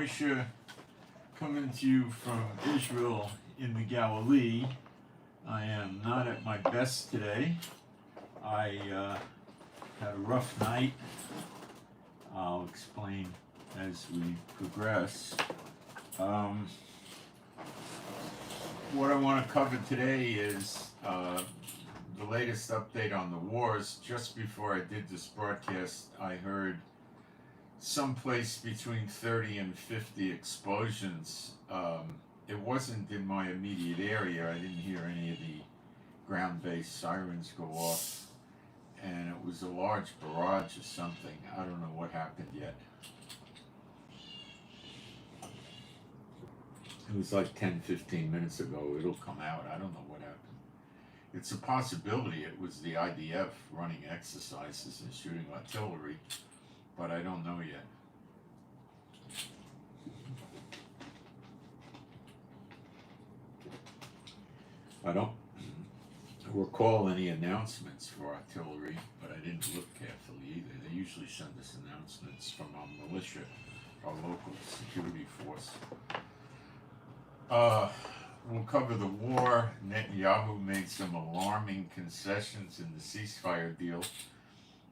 Moshe coming to you from Israel in the Galilee. I am not at my best today. I had a rough night. I'll explain as we progress. What I want to cover today is the latest update on the wars. Just before I did this broadcast, I heard someplace between 30 and 50 explosions. It wasn't in my immediate area. I didn't hear any of the ground-based sirens go off, and it was a large barrage or something. I don't know what happened yet. It was like 10-15 minutes ago. It'll come out. I don't know what happened. It's a possibility it was the IDF running exercises and shooting artillery, but I don't know yet. I don't recall any announcements for artillery, but I didn't look carefully either. They usually send us announcements from our militia, our local security force. We'll cover the war. Netanyahu made some alarming concessions in the ceasefire deal,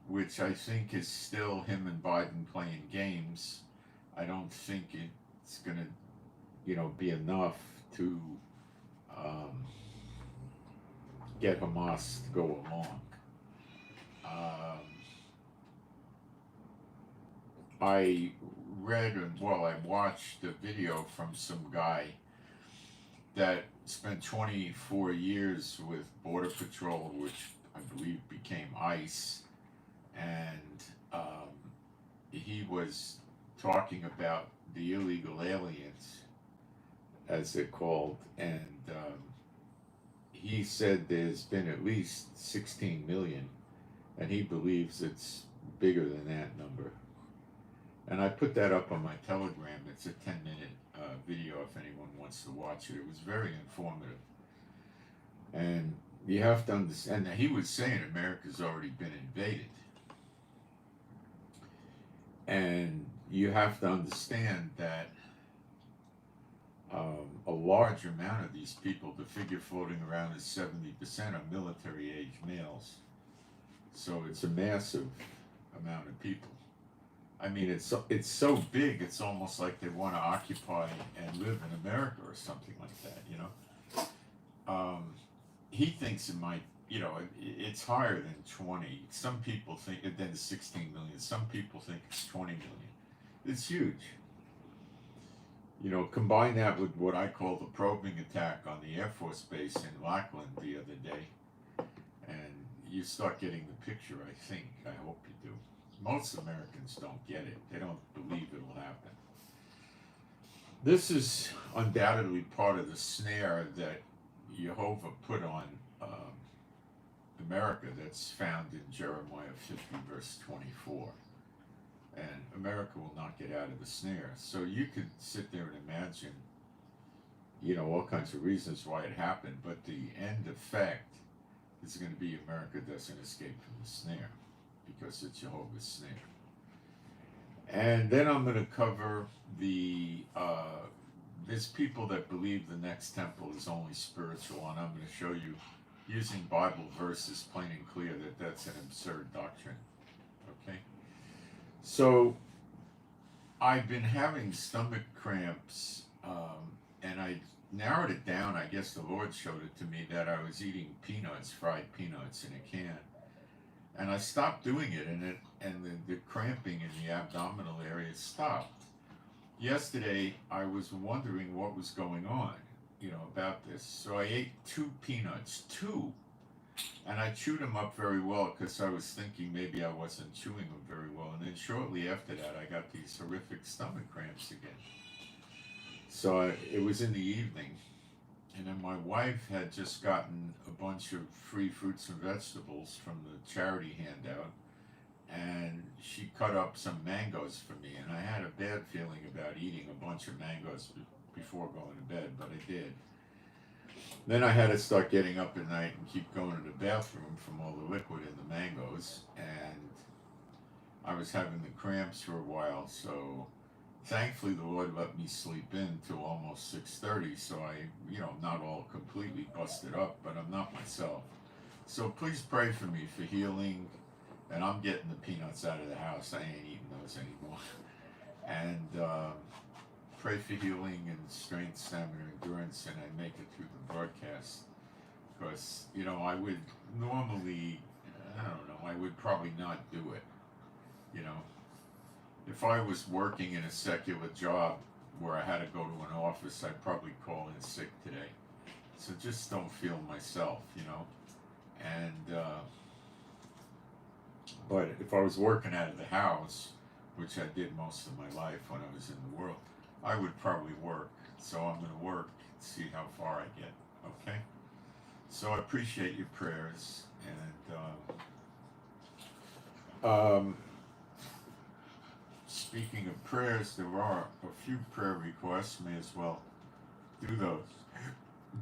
which I think is still him and Biden playing games. I don't think it's going to, be enough to get Hamas to go along. I read I watched a video from some guy that spent 24 years with Border Patrol, which I believe became ICE, and he was talking about the illegal aliens, as they're called, and he said there's been at least 16 million, and he believes it's bigger than that number. And I put that up on my Telegram. It's a 10-minute video if anyone wants to watch it. It was very informative. And you have to understand that he was saying America's already been invaded. And you have to understand that a large amount of these people, the figure floating around is 70% are military-age males. So it's a massive amount of people. I mean, it's so big, it's almost like they want to occupy and live in America or something like that, He thinks it might, it's higher than 20. Some people think, than 16 million. Some people think it's 20 million. It's huge. Combine that with what I call the probing attack on the Air Force Base in Lackland the other day, and you start getting the picture, I think. I hope you do. Most Americans don't get it. They don't believe it'll happen. This is undoubtedly part of the snare that Jehovah put on America that's found in Jeremiah 50, verse 24. And America will not get out of the snare. So you could sit there and imagine, all kinds of reasons why it happened, but the end effect is going to be America doesn't escape from the snare, because it's Jehovah's snare. And then I'm going to cover there's people that believe the next temple is only spiritual, and I'm going to show you, using Bible verses, plain and clear, that that's an absurd doctrine. Okay? So, I've been having stomach cramps, and I narrowed it down. I guess the Lord showed it to me that I was eating peanuts, fried peanuts in a can. And I stopped doing it, and the cramping in the abdominal area stopped. Yesterday, I was wondering what was going on, about this. So I ate 2 peanuts, and I chewed them up very well because I was thinking maybe I wasn't chewing them very well. And then shortly after that, I got these horrific stomach cramps again. So it was in the evening. And then my wife had just gotten a bunch of free fruits and vegetables from the charity handout, and she cut up some mangoes for me, and I had a bad feeling about eating a bunch of mangoes before going to bed, but I did. Then I had to start getting up at night and keep going to the bathroom from all the liquid in the mangoes, and I was having the cramps for a while, so thankfully the Lord let me sleep in till almost 6:30, so I'm not all completely busted up, but I'm not myself. So please pray for me for healing, and I'm getting the peanuts out of the house. I ain't eating those anymore. And pray for healing and strength, stamina, endurance, and I make it through the broadcast. Because, I would normally, I don't know, I would probably not do it, you know. If I was working in a secular job where I had to go to an office, I'd probably call in sick today. So just don't feel myself, And, but if I was working out of the house, which I did most of my life when I was in the world, I would probably work. So I'm going to work and see how far I get, okay? So I appreciate your prayers, and speaking of prayers, there are a few prayer requests. May as well do those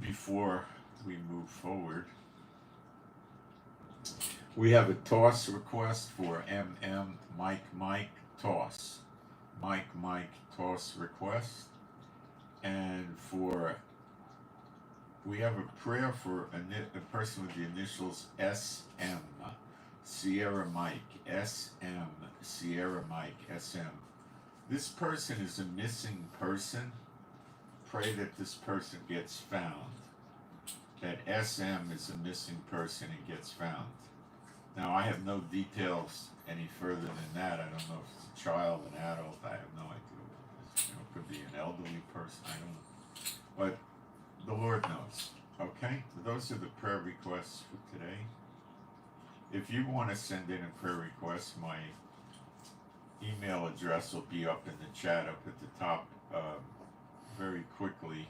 before we move forward. We have a toss request for Mike toss. Mike toss request. And we have a prayer for a person with the initials SM. Sierra Mike, SM, Sierra Mike, SM. This person is a missing person. Pray that this person gets found. That SM is a missing person and gets found. Now, I have no details any further than that. I don't know if it's a child, an adult. I have no idea. It could be an elderly person. I don't know. But the Lord knows. Okay? So those are the prayer requests for today. If you want to send in a prayer request, my email address will be up in the chat up at the top very quickly.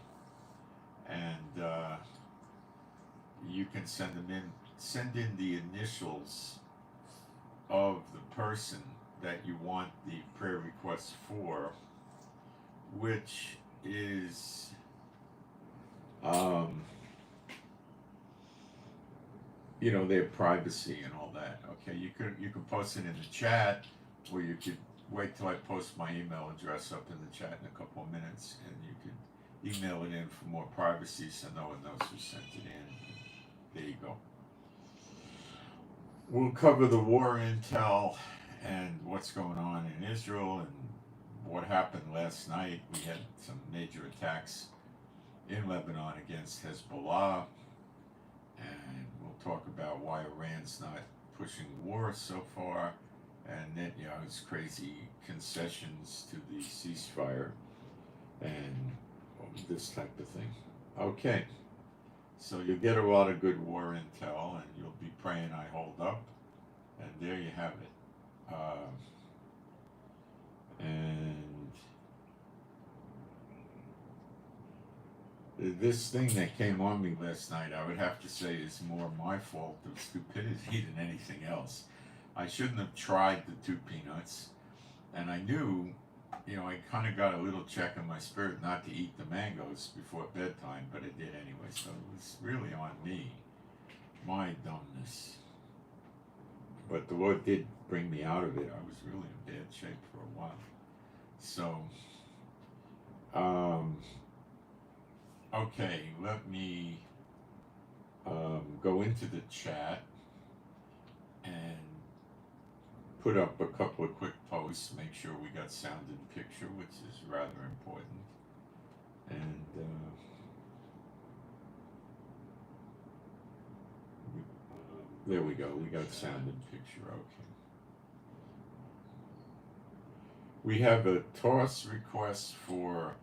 And you can send them in. Send in the initials of the person that you want the prayer request for, which is their privacy and all that. Okay, you can post it in the chat, or you could wait till I post my email address up in the chat in a couple of minutes, and you could email it in for more privacy so no one knows who sent it in. There you go. We'll cover the war intel and what's going on in Israel and what happened last night. We had some major attacks in Lebanon against Hezbollah, and we'll talk about why Iran's not pushing war so far, and Netanyahu's crazy concessions to the ceasefire and this type of thing. Okay. So you'll get a lot of good war intel, and you'll be praying I hold up, and there you have it. And this thing that came on me last night, I would have to say is more my fault of stupidity than anything else. I shouldn't have tried the 2 peanuts, and I knew, I kind of got a little check in my spirit not to eat the mangoes before bedtime, but I did anyway, so it was really on me, my dumbness. But the Lord did bring me out of it. I was really in bad shape for a while. So, okay, let me go into the chat and put up a couple of quick posts, make sure we got sound and picture, which is rather important. And there we go, we got sound and picture, okay. We have a toss request for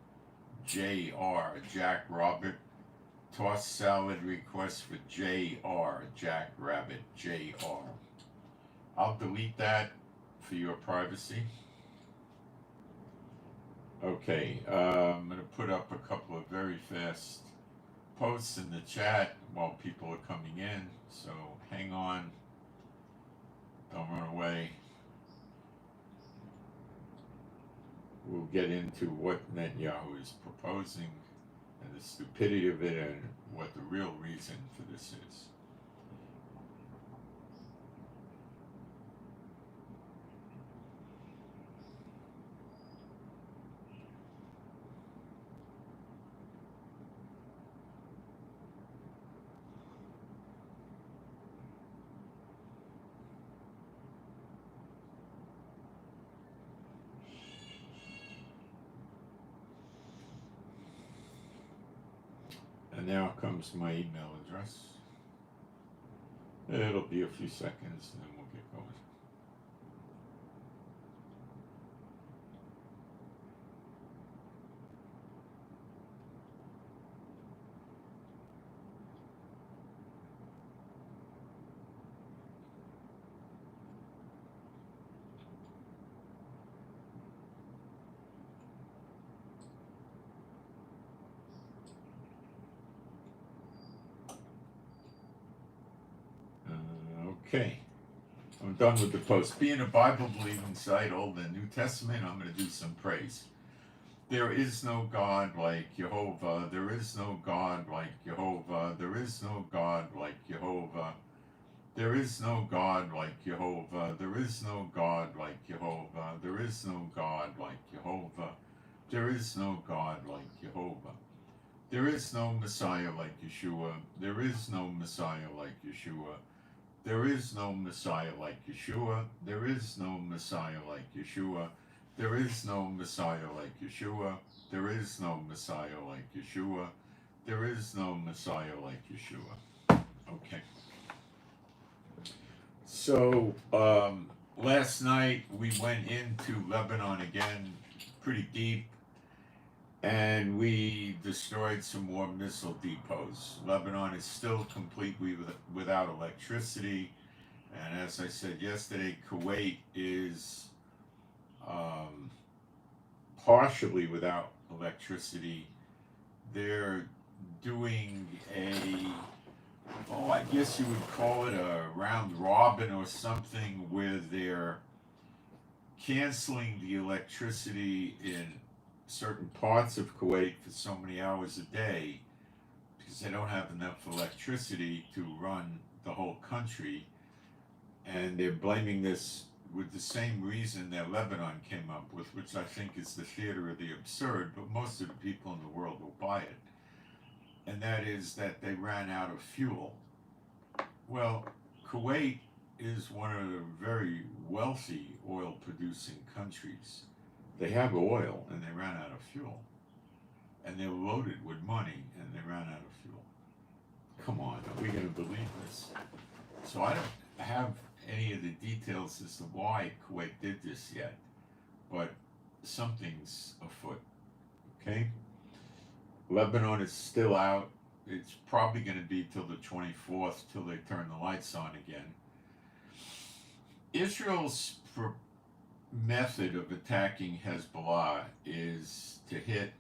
JR, Jack Robert. Toss salad request for JR, Jack Rabbit, JR. I'll delete that for your privacy. Okay, I'm going to put up a couple of very fast posts in the chat while people are coming in, so hang on, don't run away. We'll get into what Netanyahu is proposing and the stupidity of it and what the real reason for this is. And now comes my email address. It'll be a few seconds and then we'll get going. Okay, I'm done with the post. Being a Bible-believing site, Old and New Testament, I'm going to do some praise. There is no God like Jehovah. There is no God like Jehovah. There is no God like Jehovah. There is no God like Jehovah. There is no God like Jehovah. There is no God like Jehovah. There is no God like Jehovah. There is no Messiah like Yeshua. There is no Messiah like Yeshua. There is no Messiah like Yeshua. There is no Messiah like Yeshua. There is no Messiah like Yeshua. There is no Messiah like Yeshua. There is no Messiah like Yeshua. Okay. So, last night we went into Lebanon again, pretty deep, and we destroyed some more missile depots. Lebanon is still completely without electricity, and as I said yesterday, Kuwait is partially without electricity. They're doing I guess you would call it a round robin or something, where they're canceling the electricity in certain parts of Kuwait for so many hours a day because they don't have enough electricity to run the whole country, and they're blaming this with the same reason that Lebanon came up with, which I think is the theater of the absurd, but most of the people in the world will buy it, and that is that they ran out of fuel. Well, Kuwait is one of the very wealthy oil producing countries. They have oil and they ran out of fuel. And they're loaded with money and they ran out of fuel. Come on, are we going to believe this? So I don't have any of the details as to why Kuwait did this yet, but something's afoot, okay? Lebanon is still out. It's probably going to be till the 24th till they turn the lights on again. Israel's method of attacking Hezbollah is to hit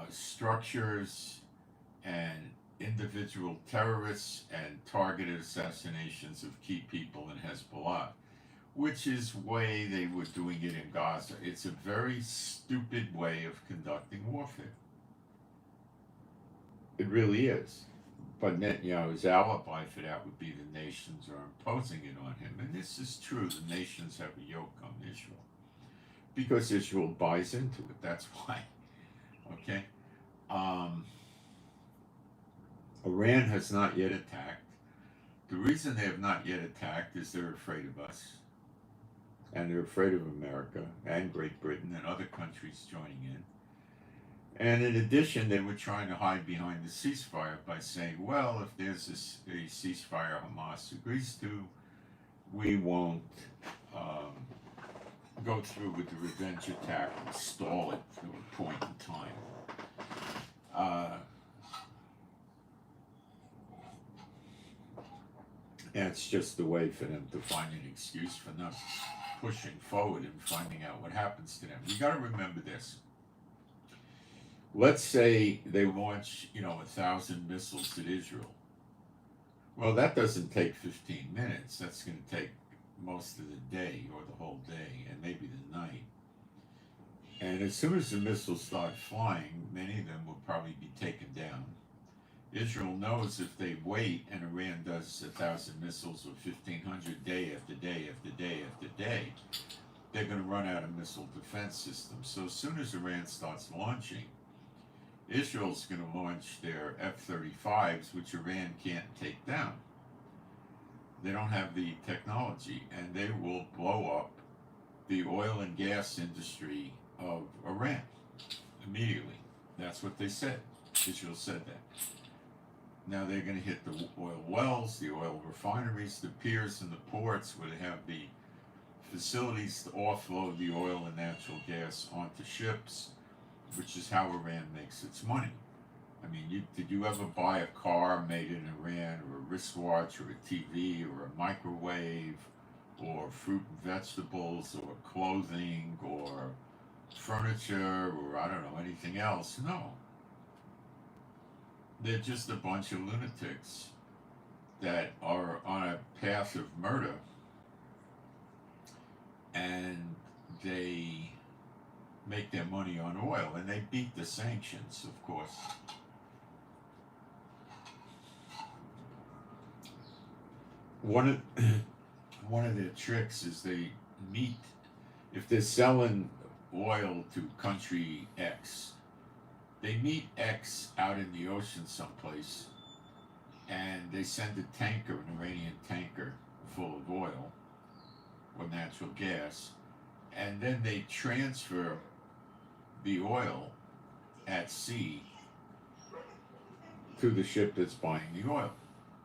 structures and individual terrorists and targeted assassinations of key people in Hezbollah, which is the way they were doing it in Gaza. It's a very stupid way of conducting warfare. It really is. But Netanyahu's alibi for that would be the nations are imposing it on him. And this is true. The nations have a yoke on Israel. Because Israel buys into it. That's why. Okay? Iran has not yet attacked. The reason they have not yet attacked is they're afraid of us. And they're afraid of America and Great Britain and other countries joining in. And in addition, they were trying to hide behind the ceasefire by saying, well, if there's a ceasefire Hamas agrees to, we won't go through with the revenge attack and stall it to a point in time. And it's just a way for them to find an excuse for not pushing forward and finding out what happens to them. You got to remember this. Let's say they launch, 1,000 missiles at Israel. Well, that doesn't take 15 minutes. That's going to take most of the day or the whole day and maybe the night. And as soon as the missiles start flying, many of them will probably be taken down. Israel knows if they wait and Iran does 1,000 missiles or 1,500 day after day after day after day, they're going to run out of missile defense systems. So as soon as Iran starts launching, Israel's going to launch their F-35s, which Iran can't take down. They don't have the technology, and they will blow up the oil and gas industry of Iran immediately. That's what they said. Israel said that. Now they're going to hit the oil wells, the oil refineries, the piers and the ports where they have the facilities to offload the oil and natural gas onto ships, which is how Iran makes its money. I mean, did you ever buy a car made in Iran, or a wristwatch, or a TV, or a microwave, or fruit and vegetables, or clothing, or furniture, or I don't know, anything else? No. They're just a bunch of lunatics that are on a path of murder, and they make their money on oil, and they beat the sanctions, of course. One of their tricks is they meet, if they're selling oil to country X, they meet X out in the ocean someplace, and they send a tanker, an Iranian tanker, full of oil or natural gas, and then they transfer the oil at sea to the ship that's buying the oil.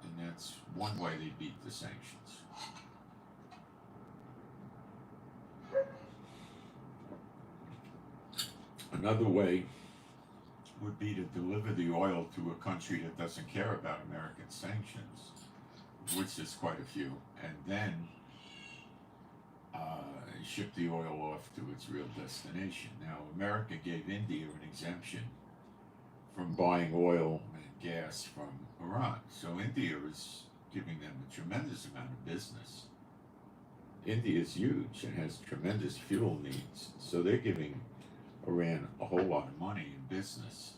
And that's one way they beat the sanctions. Another way would be to deliver the oil to a country that doesn't care about American sanctions, which is quite a few, and then ship the oil off to its real destination. Now, America gave India an exemption from buying oil and gas from Iran, so India is giving them a tremendous amount of business. India is huge and has tremendous fuel needs, so they're giving Iran a whole lot of money in business.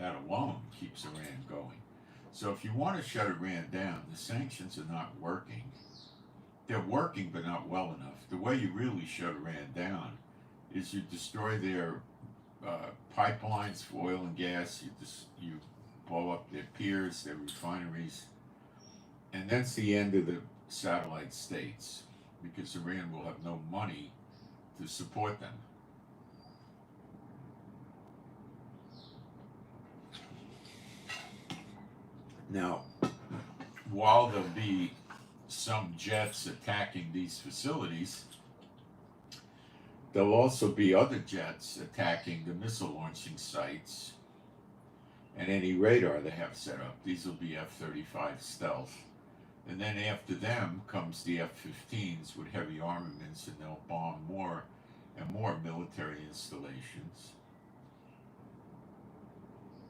That alone keeps Iran going. So if you want to shut Iran down, the sanctions are not working. They're working, but not well enough. The way you really shut Iran down is you destroy their pipelines for oil and gas, you blow up their piers, their refineries, and that's the end of the satellite states, because Iran will have no money to support them. Now, while there'll be some jets attacking these facilities, there'll also be other jets attacking the missile launching sites and any radar they have set up. These will be F-35 stealth. And then after them comes the F-15s with heavy armaments, and they'll bomb more and more military installations,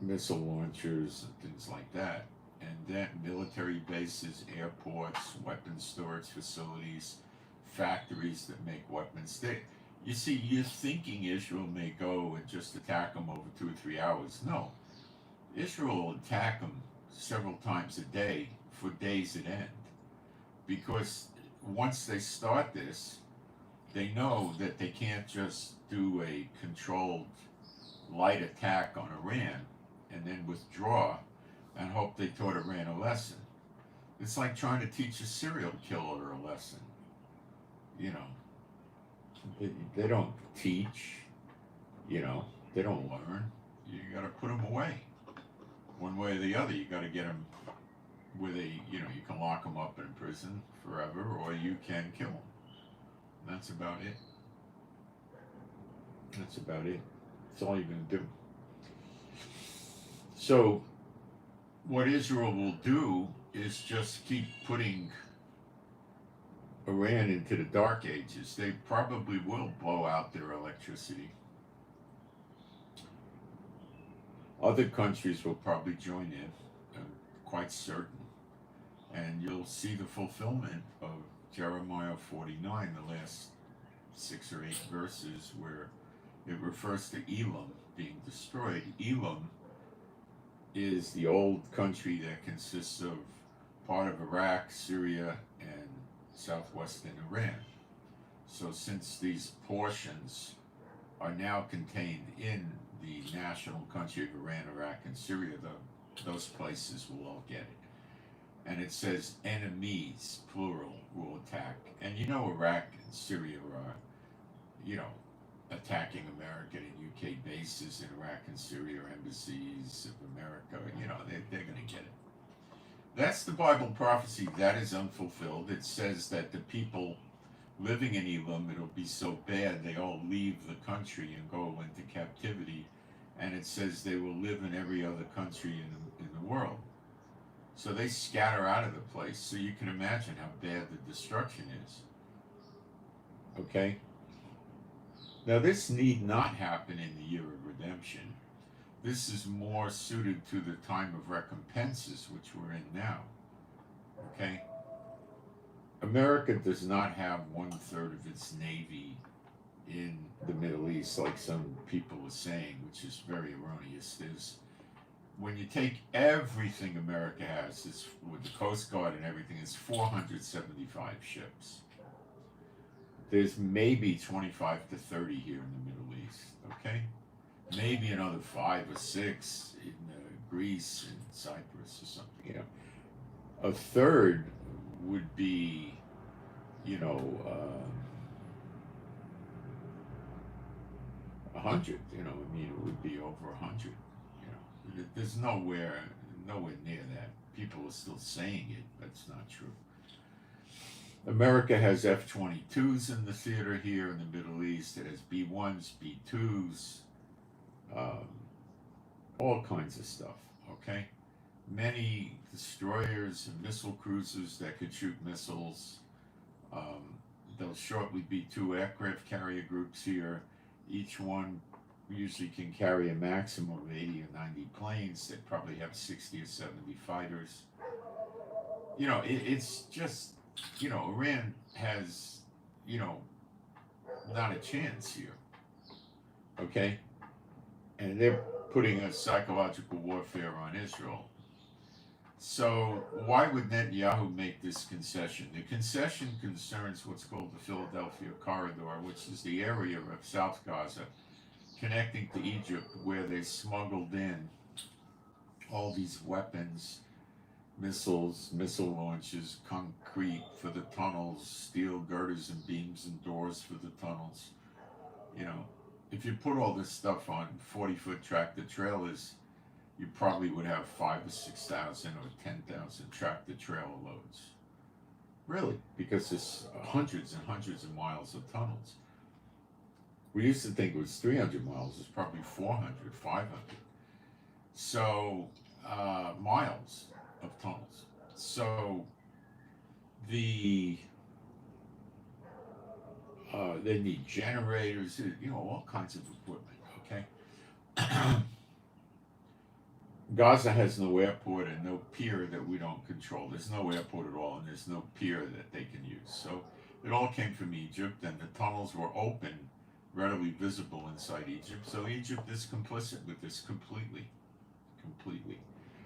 missile launchers and things like that. And then military bases, airports, weapons storage facilities, factories that make weapons. You see, you're thinking Israel may go and just attack them over 2 or 3 hours. No. Israel will attack them several times a day for days at end. Because once they start this, they know that they can't just do a controlled light attack on Iran and then withdraw and hope they taught Iran a lesson. It's like trying to teach a serial killer a lesson. You know, they don't teach, you know, they don't learn. You got to put them away. One way or the other, you got to get them with you can lock them up in prison forever, or you can kill them. That's about it. That's about it. That's all you're going to do. So, what Israel will do is just keep putting Iran into the dark ages. They probably will blow out their electricity. Other countries will probably join in, I'm quite certain. And you'll see the fulfillment of Jeremiah 49, the last 6 or 8 verses, where it refers to Elam being destroyed. Elam is the old country that consists of part of Iraq, Syria, and southwestern Iran. So since these portions are now contained in the national country of Iran, Iraq, and Syria, those places will all get it. And it says enemies, plural, will attack. And Iraq and Syria are, attacking American and UK bases in Iraq and Syria, or embassies of America. You know, they're going to get it. That's the Bible prophecy. That is unfulfilled. It says that the people living in Elam, it'll be so bad they all leave the country and go into captivity. And it says they will live in every other country in the world. So they scatter out of the place. So you can imagine how bad the destruction is. Okay? Now this need not happen in the year of redemption. This is more suited to the time of recompenses, which we're in now. Okay? America does not have 1/3 of its navy in the Middle East, like some people are saying, which is very erroneous. When you take everything America has, it's with the Coast Guard and everything, it's 475 ships. There's maybe 25 to 30 here in the Middle East, okay? Maybe another 5 or 6 in Greece and Cyprus or something, you know. A third would be, you know, 100, you know, I mean, it would be over 100, you know. There's nowhere near that. People are still saying it, but it's not true. America has F-22s in the theater here in the Middle East. It has B-1s, B-2s, all kinds of stuff, okay? Many destroyers and missile cruisers that could shoot missiles. There'll shortly be 2 aircraft carrier groups here. Each one usually can carry a maximum of 80 or 90 planes. They probably have 60 or 70 fighters. You know, it's just, you know, Iran has, you know, not a chance here. Okay? And they're putting a psychological warfare on Israel. So why would Netanyahu make this concession? The concession concerns what's called the Philadelphia Corridor, which is the area of South Gaza connecting to Egypt, where they smuggled in all these weapons, missiles, missile launches, concrete for the tunnels, steel girders and beams and doors for the tunnels. You know, if you put all this stuff on 40-foot tractor trailers, you probably would have 5,000 or 6,000 or 10,000 tractor trailer loads. Really, because there's hundreds and hundreds of miles of tunnels. We used to think it was 300 miles. It's probably 400, 500. So, miles of tunnels. So, they need generators, you know, all kinds of equipment, okay? Gaza has no airport and no pier that we don't control. There's no airport at all, and there's no pier that they can use. So it all came from Egypt, and the tunnels were open, readily visible inside Egypt. So Egypt is complicit with this completely.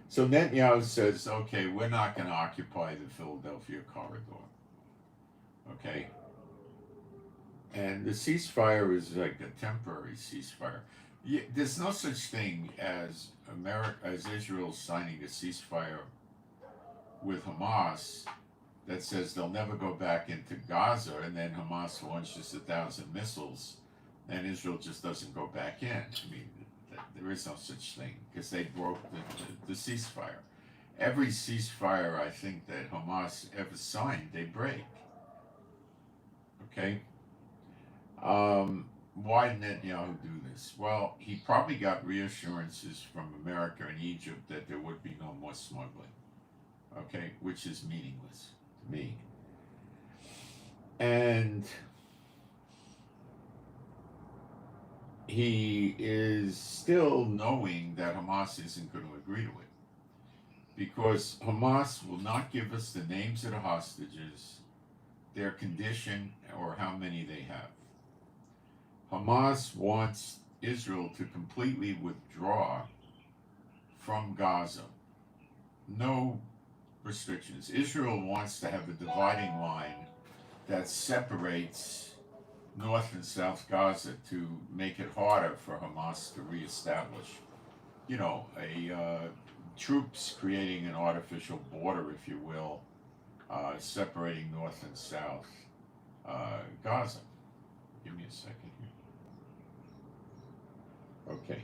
So Netanyahu says, okay, we're not going to occupy the Philadelphia Corridor. Okay? And the ceasefire is like a temporary ceasefire. There's no such thing as Israel signing a ceasefire with Hamas that says they'll never go back into Gaza, and then Hamas launches 1,000 missiles, and Israel just doesn't go back in. I mean, there is no such thing, because they broke the ceasefire. Every ceasefire, I think, that Hamas ever signed, they break. Okay? Why did Netanyahu do this? Well, he probably got reassurances from America and Egypt that there would be no more smuggling, okay, which is meaningless to me. And he is still knowing that Hamas isn't going to agree to it, because Hamas will not give us the names of the hostages, their condition, or how many they have. Hamas wants Israel to completely withdraw from Gaza. No restrictions. Israel wants to have a dividing line that separates North and South Gaza to make it harder for Hamas to reestablish. You know, troops creating an artificial border, if you will, separating North and South Gaza. Give me a second here. Okay.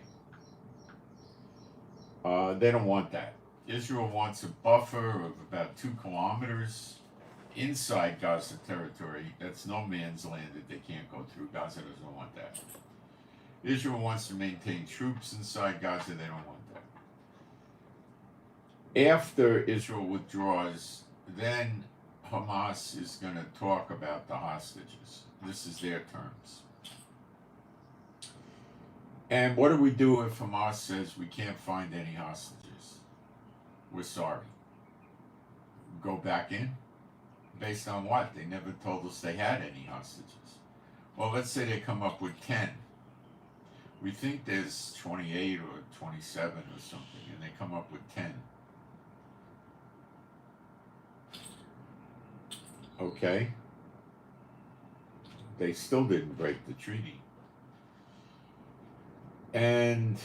They don't want that. Israel wants a buffer of about 2 kilometers inside Gaza territory. That's no man's land that they can't go through. Gaza doesn't want that. Israel wants to maintain troops inside Gaza. They don't want that. After Israel withdraws, then Hamas is going to talk about the hostages. This is their terms. And what do we do if Hamas says we can't find any hostages? We're sorry. Go back in? Based on what? They never told us they had any hostages. Well, let's say they come up with 10. We think there's 28 or 27 or something, and they come up with 10. Okay. They still didn't break the treaty. And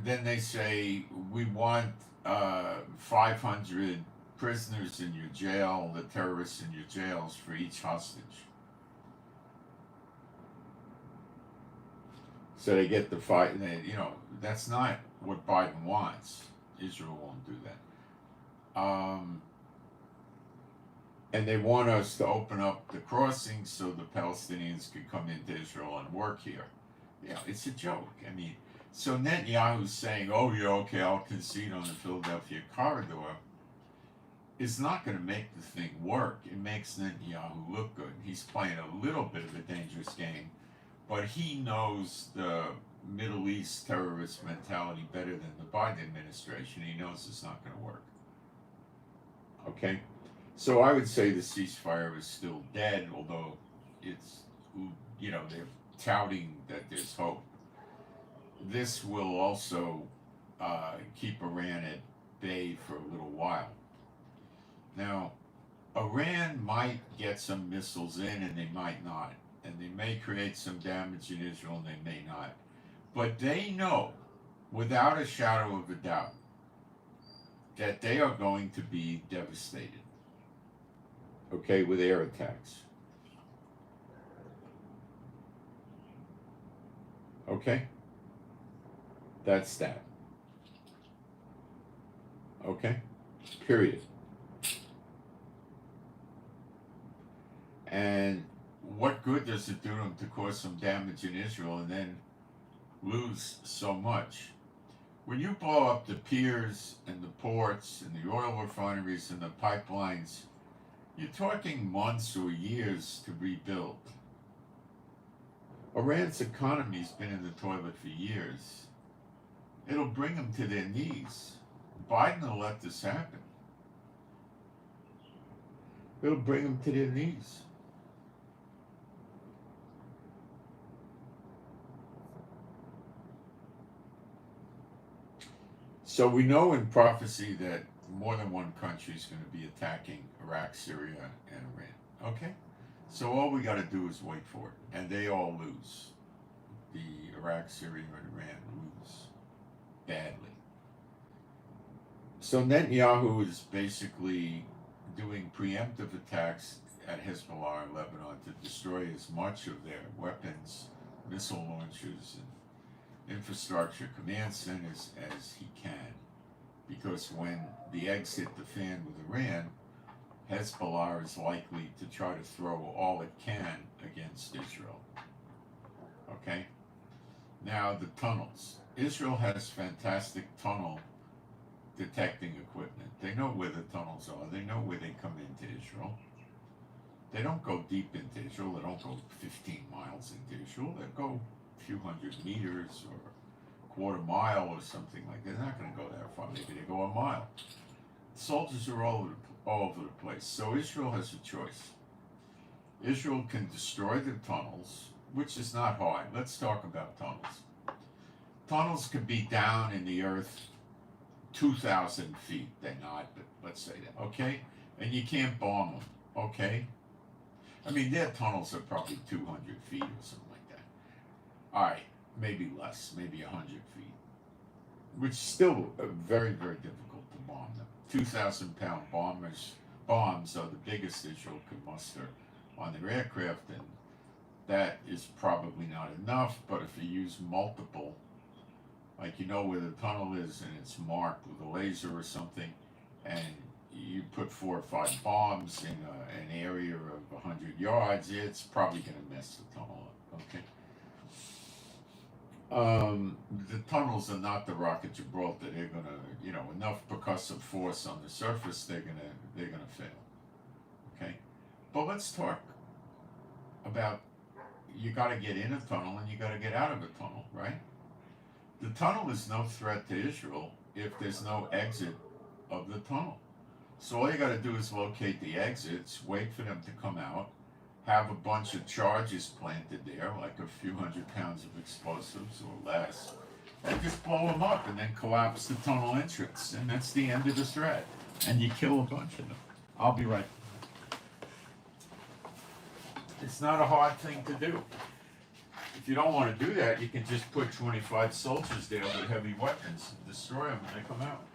then they say, we want 500 prisoners in your jail, the terrorists in your jails for each hostage. So they get the fight, you know, that's not what Biden wants. Israel won't do that. And they want us to open up the crossings so the Palestinians could come into Israel and work here. Yeah, it's a joke. I mean, so Netanyahu's saying, oh, yeah, okay, I'll concede on the Philadelphia corridor, is not going to make the thing work. It makes Netanyahu look good. He's playing a little bit of a dangerous game, but he knows the Middle East terrorist mentality better than the Biden administration. He knows it's not going to work. Okay? So I would say the ceasefire is still dead, although it's, you know, they're touting that there's hope. This will also keep Iran at bay for a little while. Now, Iran might get some missiles in and they might not. And they may create some damage in Israel and they may not. But they know, without a shadow of a doubt, that they are going to be devastated. Okay, with air attacks. Okay? That's that. Okay? Period. And what good does it do them to cause some damage in Israel and then lose so much? When you blow up the piers and the ports and the oil refineries and the pipelines, you're talking months or years to rebuild. Iran's economy's been in the toilet for years. It'll bring them to their knees. Biden will let this happen. It'll bring them to their knees. So we know in prophecy that more than one country is going to be attacking Iraq, Syria, and Iran. Okay? So all we got to do is wait for it. And they all lose. The Iraq, Syria, and Iran lose badly. So Netanyahu is basically doing preemptive attacks at Hezbollah in Lebanon to destroy as much of their weapons, missile launchers, and infrastructure command centers as he can. Because when the eggs hit the fan with Iran, Hezbollah is likely to try to throw all it can against Israel. Okay? Now, the tunnels. Israel has fantastic tunnel detecting equipment. They know where the tunnels are. They know where they come into Israel. They don't go deep into Israel. They don't go 15 miles into Israel. They go a few hundred meters or a quarter mile or something like that. They're not going to go that far. Maybe they go a mile. Soldiers are all over the place. So Israel has a choice. Israel can destroy the tunnels, which is not hard. Let's talk about tunnels. Tunnels could be down in the earth 2,000 feet. They're not, but let's say that, okay? And you can't bomb them, okay? I mean, their tunnels are probably 200 feet or something like that. All right, maybe less, maybe 100 feet, which is still very, very difficult to bomb them. 2,000-pound bombs are the biggest Israel could muster on their aircraft, and that is probably not enough, but if you use multiple like you know where the tunnel is and it's marked with a laser or something, and you put 4 or 5 bombs in an area of 100 yards, it's probably going to mess the tunnel up. Okay. The tunnels are not the Rock of Gibraltar. They're gonna, enough percussive force on the surface. They're gonna fail. Okay, but let's talk about, you got to get in a tunnel and you got to get out of a tunnel, right? The tunnel is no threat to Israel if there's no exit of the tunnel. So all you got to do is locate the exits, wait for them to come out, have a bunch of charges planted there, like a few 100 pounds of explosives or less, and just blow them up and then collapse the tunnel entrance. And that's the end of the threat. And you kill a bunch of them. I'll be right back. It's not a hard thing to do. If you don't want to do that, you can just put 25 soldiers there with heavy weapons and destroy them when they come out.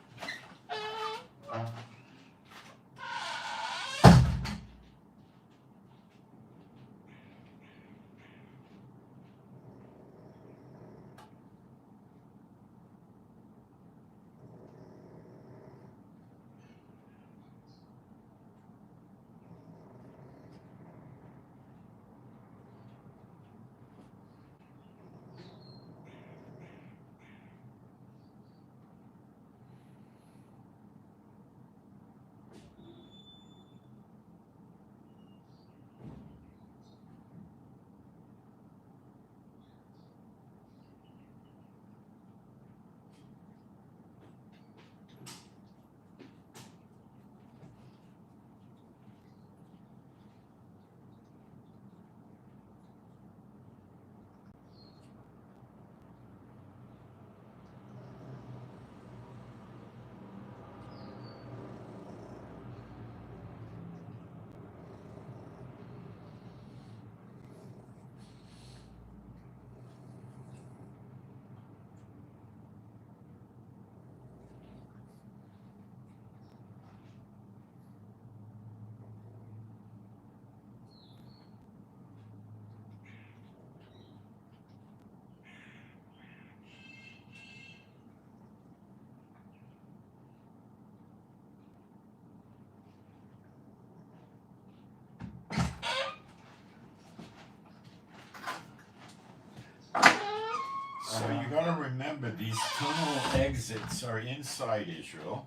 So you got to remember, these tunnel exits are inside Israel.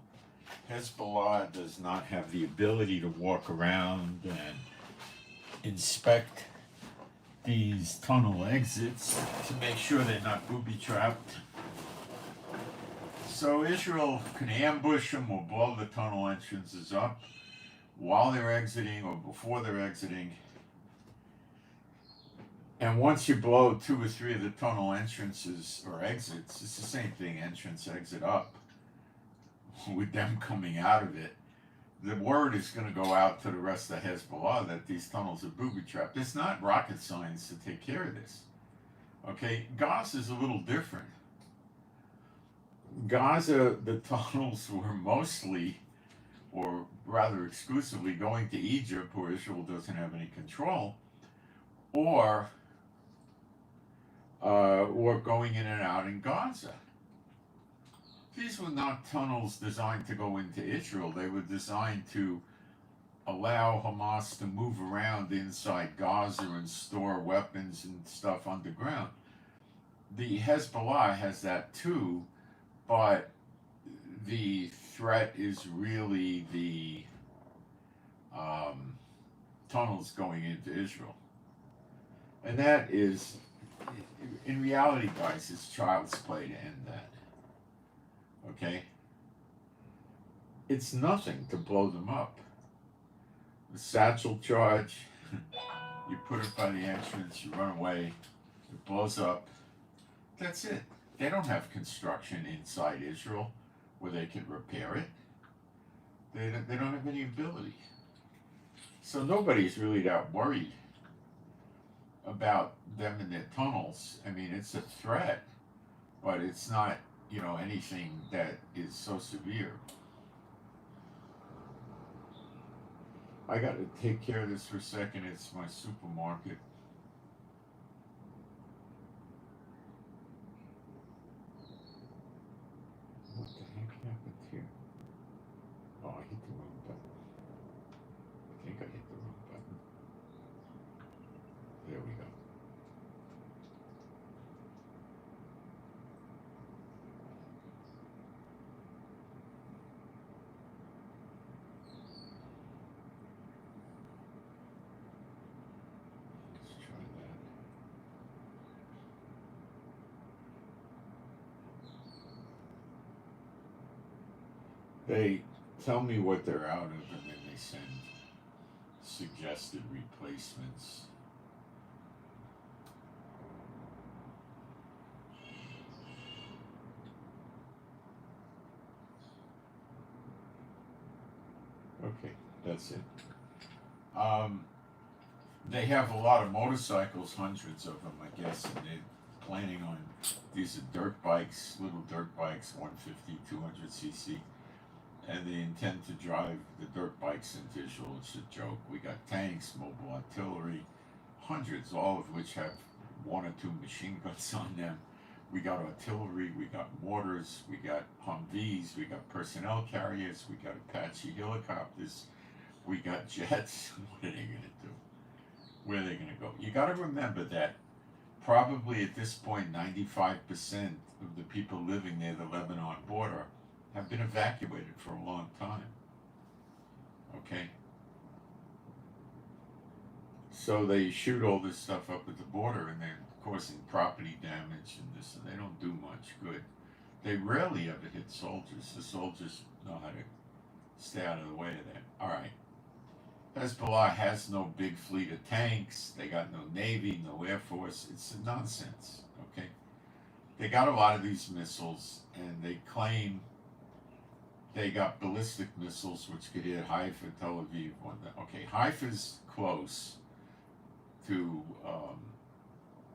Hezbollah does not have the ability to walk around and inspect these tunnel exits to make sure they're not booby-trapped. So Israel can ambush them or blow the tunnel entrances up while they're exiting or before they're exiting. And once you blow 2 or 3 of the tunnel entrances or exits, it's the same thing, entrance, exit up, with them coming out of it, the word is going to go out to the rest of Hezbollah that these tunnels are booby-trapped. It's not rocket science to take care of this. Okay, Gaza is a little different. Gaza, the tunnels were mostly, or rather exclusively, going to Egypt, where Israel doesn't have any control, or going in and out in Gaza. These were not tunnels designed to go into Israel. They were designed to allow Hamas to move around inside Gaza and store weapons and stuff underground. The Hezbollah has that too, but the threat is really the tunnels going into Israel. And that is, in reality, guys, it's child's play to end that. Okay? It's nothing to blow them up. The satchel charge, you put it by the entrance, you run away, it blows up. That's it. They don't have construction inside Israel where they can repair it. They don't have any ability. So nobody's really that worried about them in their tunnels. I mean, it's a threat, but it's not, anything that is so severe. I got to take care of this for a second. It's my supermarket. They tell me what they're out of, and then they send suggested replacements. Okay, that's it. They have a lot of motorcycles, hundreds of them, I guess, and they're planning on, these are dirt bikes, little dirt bikes, 150, 200cc, and they intend to drive the dirt bikes into Israel. It's a joke. We got tanks, mobile artillery, hundreds, all of which have one or two machine guns on them. We got artillery, we got mortars, we got Humvees, we got personnel carriers, we got Apache helicopters, we got jets. What are they going to do? Where are they going to go? You got to remember that probably at this point 95% of the people living near the Lebanon border have been evacuated for a long time. Okay? So they shoot all this stuff up at the border, and they're causing property damage and this, and they don't do much good. They rarely ever hit soldiers. The soldiers know how to stay out of the way of that. All right. Hezbollah has no big fleet of tanks. They got no Navy, no Air Force. It's nonsense, okay? They got a lot of these missiles, and they claim they got ballistic missiles which could hit Haifa, Tel Aviv. Okay, Haifa's close to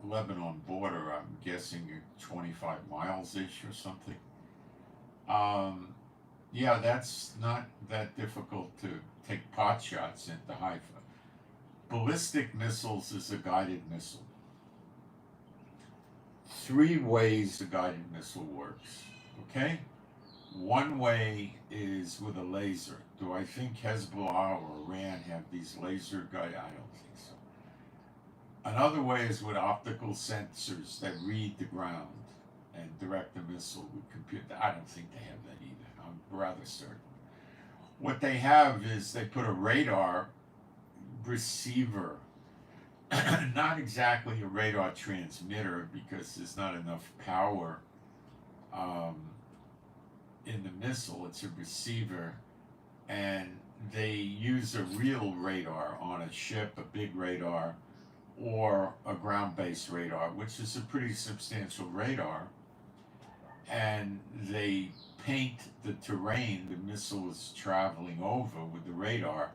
Lebanon border. I'm guessing 25 miles-ish or something. Yeah, that's not that difficult to take pot shots into Haifa. Ballistic missiles is a guided missile. Three ways a guided missile works, okay? One way is with a laser. Do I think Hezbollah or Iran have these laser guided? I don't think so. Another way is with optical sensors that read the ground and direct the missile with computer. I don't think they have that either. I'm rather certain. What they have is they put a radar receiver, not exactly a radar transmitter because there's not enough power in the missile. It's a receiver, and they use a real radar on a ship, a big radar, or a ground-based radar, which is a pretty substantial radar, and they paint the terrain the missile is traveling over with the radar,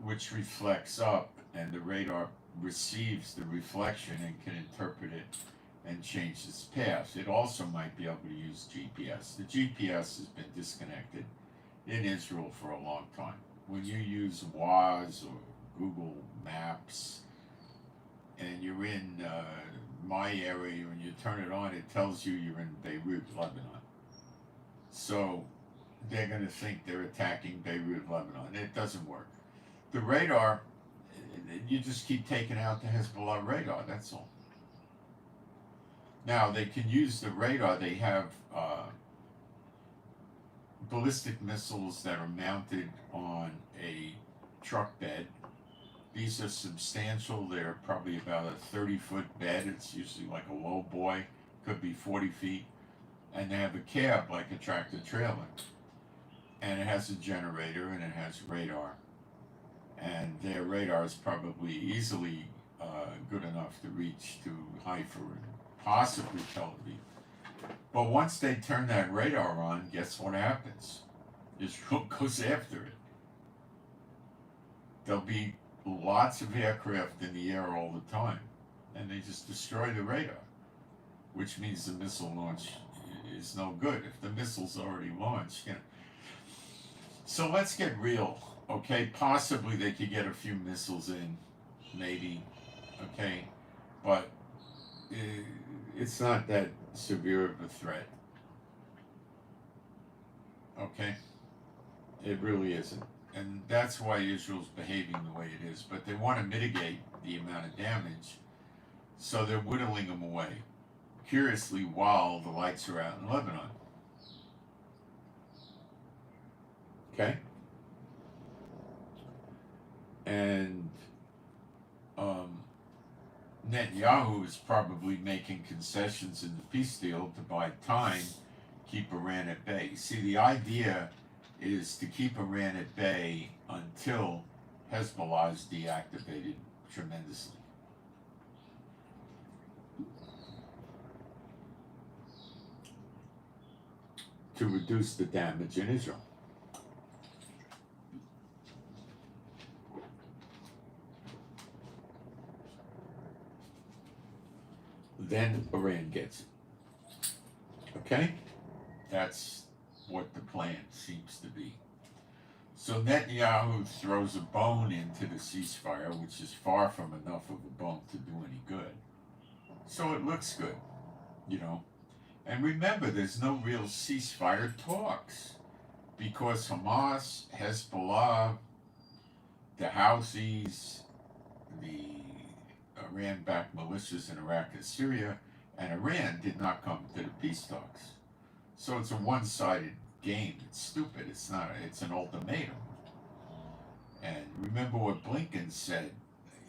which reflects up, and the radar receives the reflection and can interpret it and change its path. It also might be able to use GPS. The GPS has been disconnected in Israel for a long time. When you use Waze or Google Maps and you're in my area, when you turn it on, it tells you you're in Beirut, Lebanon. So they're going to think they're attacking Beirut, Lebanon. It doesn't work. The radar, you just keep taking out the Hezbollah radar, that's all. Now, they can use the radar. They have ballistic missiles that are mounted on a truck bed. These are substantial. They're probably about a 30-foot bed. It's usually like a low boy, could be 40 feet. And they have a cab like a tractor trailer. And it has a generator and it has radar. And their radar is probably easily good enough to reach to Haifa and possibly Tel Aviv. But once they turn that radar on, guess what happens? Israel goes after it. There'll be lots of aircraft in the air all the time, and they just destroy the radar, which means the missile launch is no good if the missile's already launched. So let's get real, okay? Possibly they could get a few missiles in, maybe, okay? But it's not that severe of a threat, okay? It really isn't. And that's why Israel's behaving the way it is. But they want to mitigate the amount of damage, so they're whittling them away, curiously, while the lights are out in Lebanon. Okay? And Netanyahu is probably making concessions in the peace deal to buy time, keep Iran at bay. See, the idea is to keep Iran at bay until Hezbollah is deactivated tremendously. To reduce the damage in Israel. Then Iran gets it. Okay? That's what the plan seems to be. So Netanyahu throws a bone into the ceasefire, which is far from enough of a bone to do any good. So it looks good, you know. And remember, there's no real ceasefire talks because Hamas, Hezbollah, the Houthis, the Iran-backed militias in Iraq and Syria, and Iran did not come to the peace talks. So it's a one-sided game. It's stupid. It's not. It's an ultimatum. And remember what Blinken said.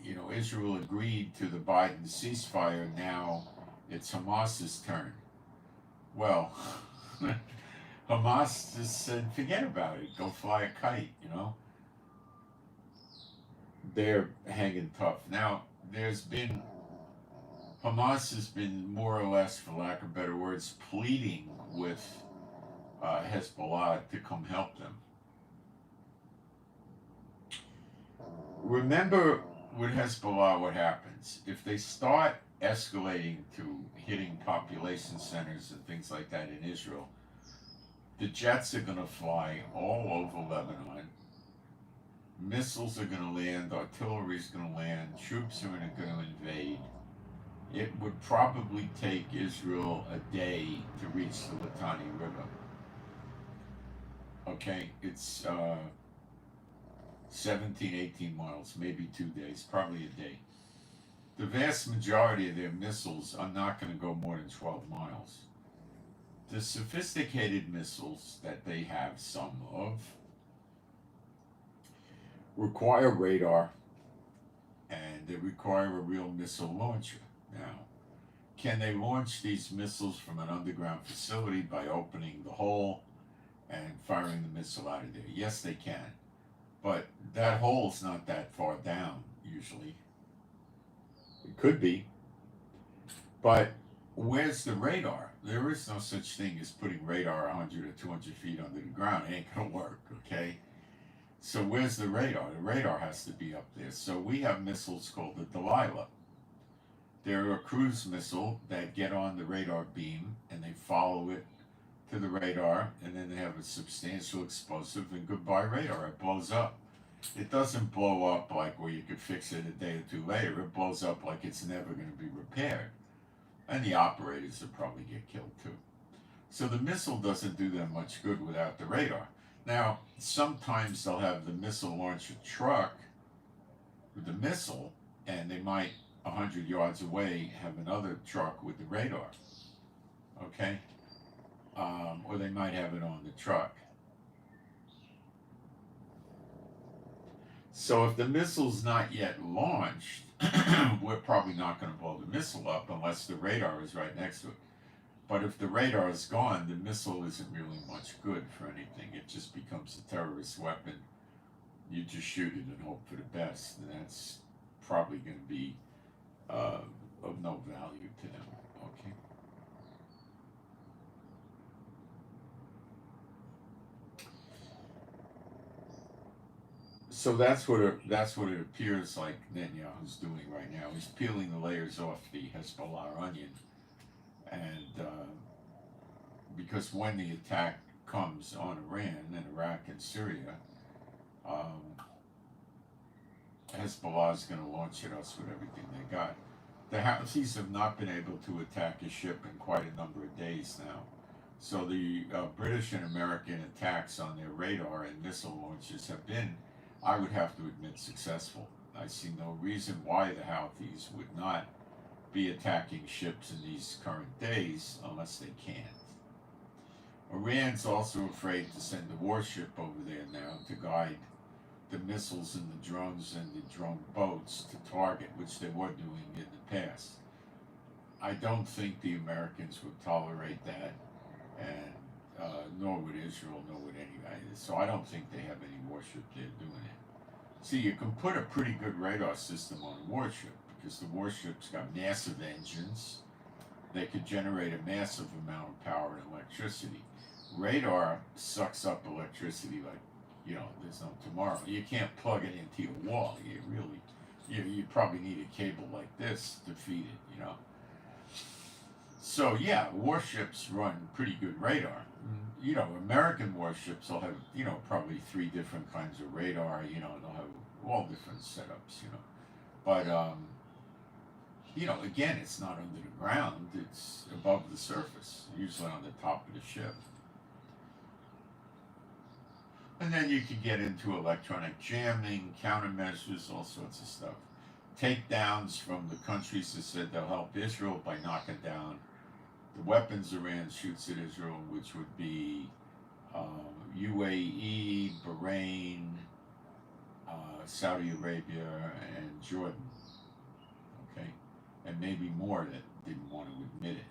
You know, Israel agreed to the Biden ceasefire. Now it's Hamas's turn. Well, Hamas just said, forget about it. Go fly a kite, you know. They're hanging tough. Now, Hamas has been more or less, for lack of better words, pleading with Hezbollah to come help them. Remember with Hezbollah what happens. If they start escalating to hitting population centers and things like that in Israel, the jets are going to fly all over Lebanon. Missiles are going to land, artillery is going to land, troops are going to invade. It would probably take Israel a day to reach the Litani River. Okay, it's 17, 18 miles, maybe 2 days, probably a day. The vast majority of their missiles are not going to go more than 12 miles. The sophisticated missiles that they have, some of, require radar, and they require a real missile launcher. Now, can they launch these missiles from an underground facility by opening the hole and firing the missile out of there? Yes, they can. But that hole's not that far down, usually. It could be. But where's the radar? There is no such thing as putting radar 100 or 200 feet under the ground. It ain't going to work, okay? So where's the radar? The radar has to be up there. So we have missiles called the Delilah. They're a cruise missile that get on the radar beam and they follow it to the radar, and then they have a substantial explosive, and goodbye radar. It blows up. It doesn't blow up like where you could fix it a day or two later. It blows up like it's never going to be repaired. And the operators will probably get killed too. So the missile doesn't do them much good without the radar. Now, sometimes they'll have the missile launch a truck with the missile, and they might, 100 yards away, have another truck with the radar. Okay? Or they might have it on the truck. So if the missile's not yet launched, we're probably not going to blow the missile up unless the radar is right next to it. But if the radar is gone, the missile isn't really much good for anything. It just becomes a terrorist weapon. You just shoot it and hope for the best. And that's probably going to be of no value to them. Okay. So that's what it appears like Netanyahu's doing right now. He's peeling the layers off the Hezbollah onion, and because when the attack comes on Iran and Iraq and Syria, Hezbollah is going to launch at us with everything they got. The Houthis have not been able to attack a ship in quite a number of days now. So the British and American attacks on their radar and missile launches have been, I would have to admit, successful. I see no reason why the Houthis would not be attacking ships in these current days unless they can't. Iran's also afraid to send a warship over there now to guide the missiles and the drones and the drone boats to target, which they were doing in the past. I don't think the Americans would tolerate that, and nor would Israel, nor would anybody. So I don't think they have any warship there doing it. See, you can put a pretty good radar system on a warship because the warship's got massive engines. They could generate a massive amount of power and electricity. Radar sucks up electricity like, there's no tomorrow. You can't plug it into your wall. You probably need a cable like this to feed it, So yeah, warships run pretty good radar. American warships will have, probably 3 different kinds of radar, they'll have all different setups, But, again, it's not under the ground, it's above the surface, usually on the top of the ship. And then you can get into electronic jamming, countermeasures, all sorts of stuff. Takedowns from the countries that said they'll help Israel by knocking down the weapons Iran shoots at Israel, which would be UAE, Bahrain, Saudi Arabia, and Jordan. Okay? And maybe more that didn't want to admit it.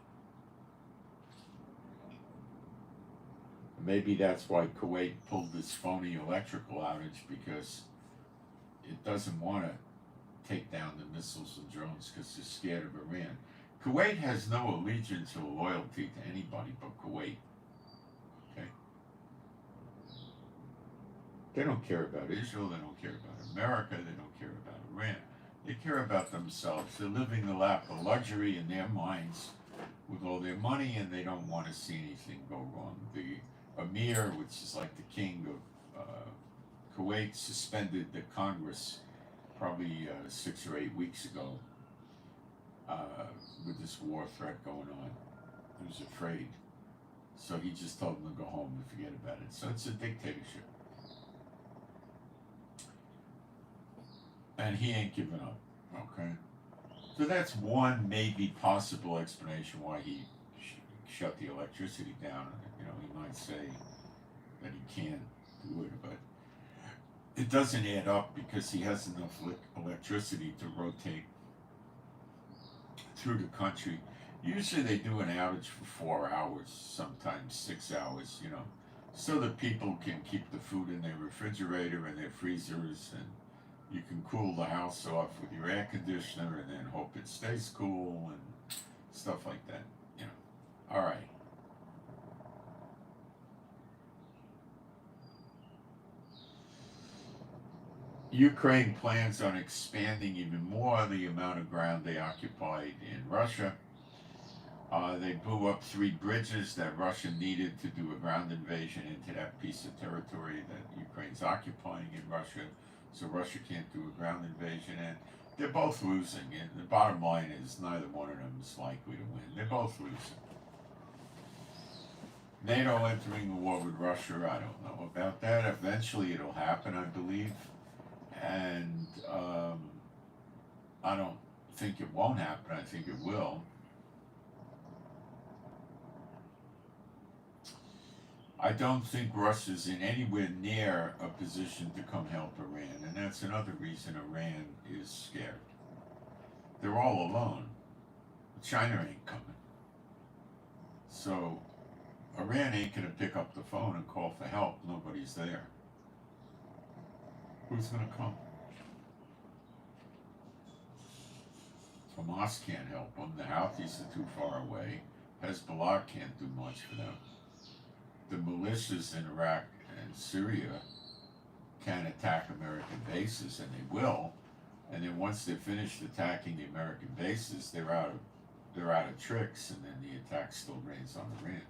Maybe that's why Kuwait pulled this phony electrical outage, because it doesn't want to take down the missiles and drones because they're scared of Iran. Kuwait has no allegiance or loyalty to anybody but Kuwait. Okay? They don't care about Israel, they don't care about America, they don't care about Iran. They care about themselves. They're living the lap of luxury in their minds with all their money, and they don't want to see anything go wrong. The Emir, which is like the king of Kuwait, suspended the Congress probably 6 or 8 weeks ago with this war threat going on. He was afraid. So he just told them to go home and forget about it. So it's a dictatorship. And he ain't giving up, okay? So that's one maybe possible explanation why he shut the electricity down. He might say that he can't do it, but it doesn't add up because he has enough electricity to rotate through the country. Usually they do an outage for 4 hours, sometimes 6 hours, so that people can keep the food in their refrigerator and their freezers, and you can cool the house off with your air conditioner and then hope it stays cool and stuff like that, All right. Ukraine plans on expanding even more the amount of ground they occupied in Russia. They blew up 3 bridges that Russia needed to do a ground invasion into that piece of territory that Ukraine's occupying in Russia. So Russia can't do a ground invasion, and they're both losing. And the bottom line is neither one of them is likely to win. They're both losing. NATO entering a war with Russia, I don't know about that. Eventually it'll happen, I believe. And I don't think it won't happen. I think it will. I don't think Russia's in anywhere near a position to come help Iran, and that's another reason Iran is scared. They're all alone. China ain't coming. So Iran ain't gonna pick up the phone and call for help. Nobody's there. Who's gonna come? Hamas can't help them. The Houthis are too far away. Hezbollah can't do much for them. The militias in Iraq and Syria can attack American bases, and they will. And then once they're finished attacking the American bases, they're out of tricks, and then the attack still rains on Iran.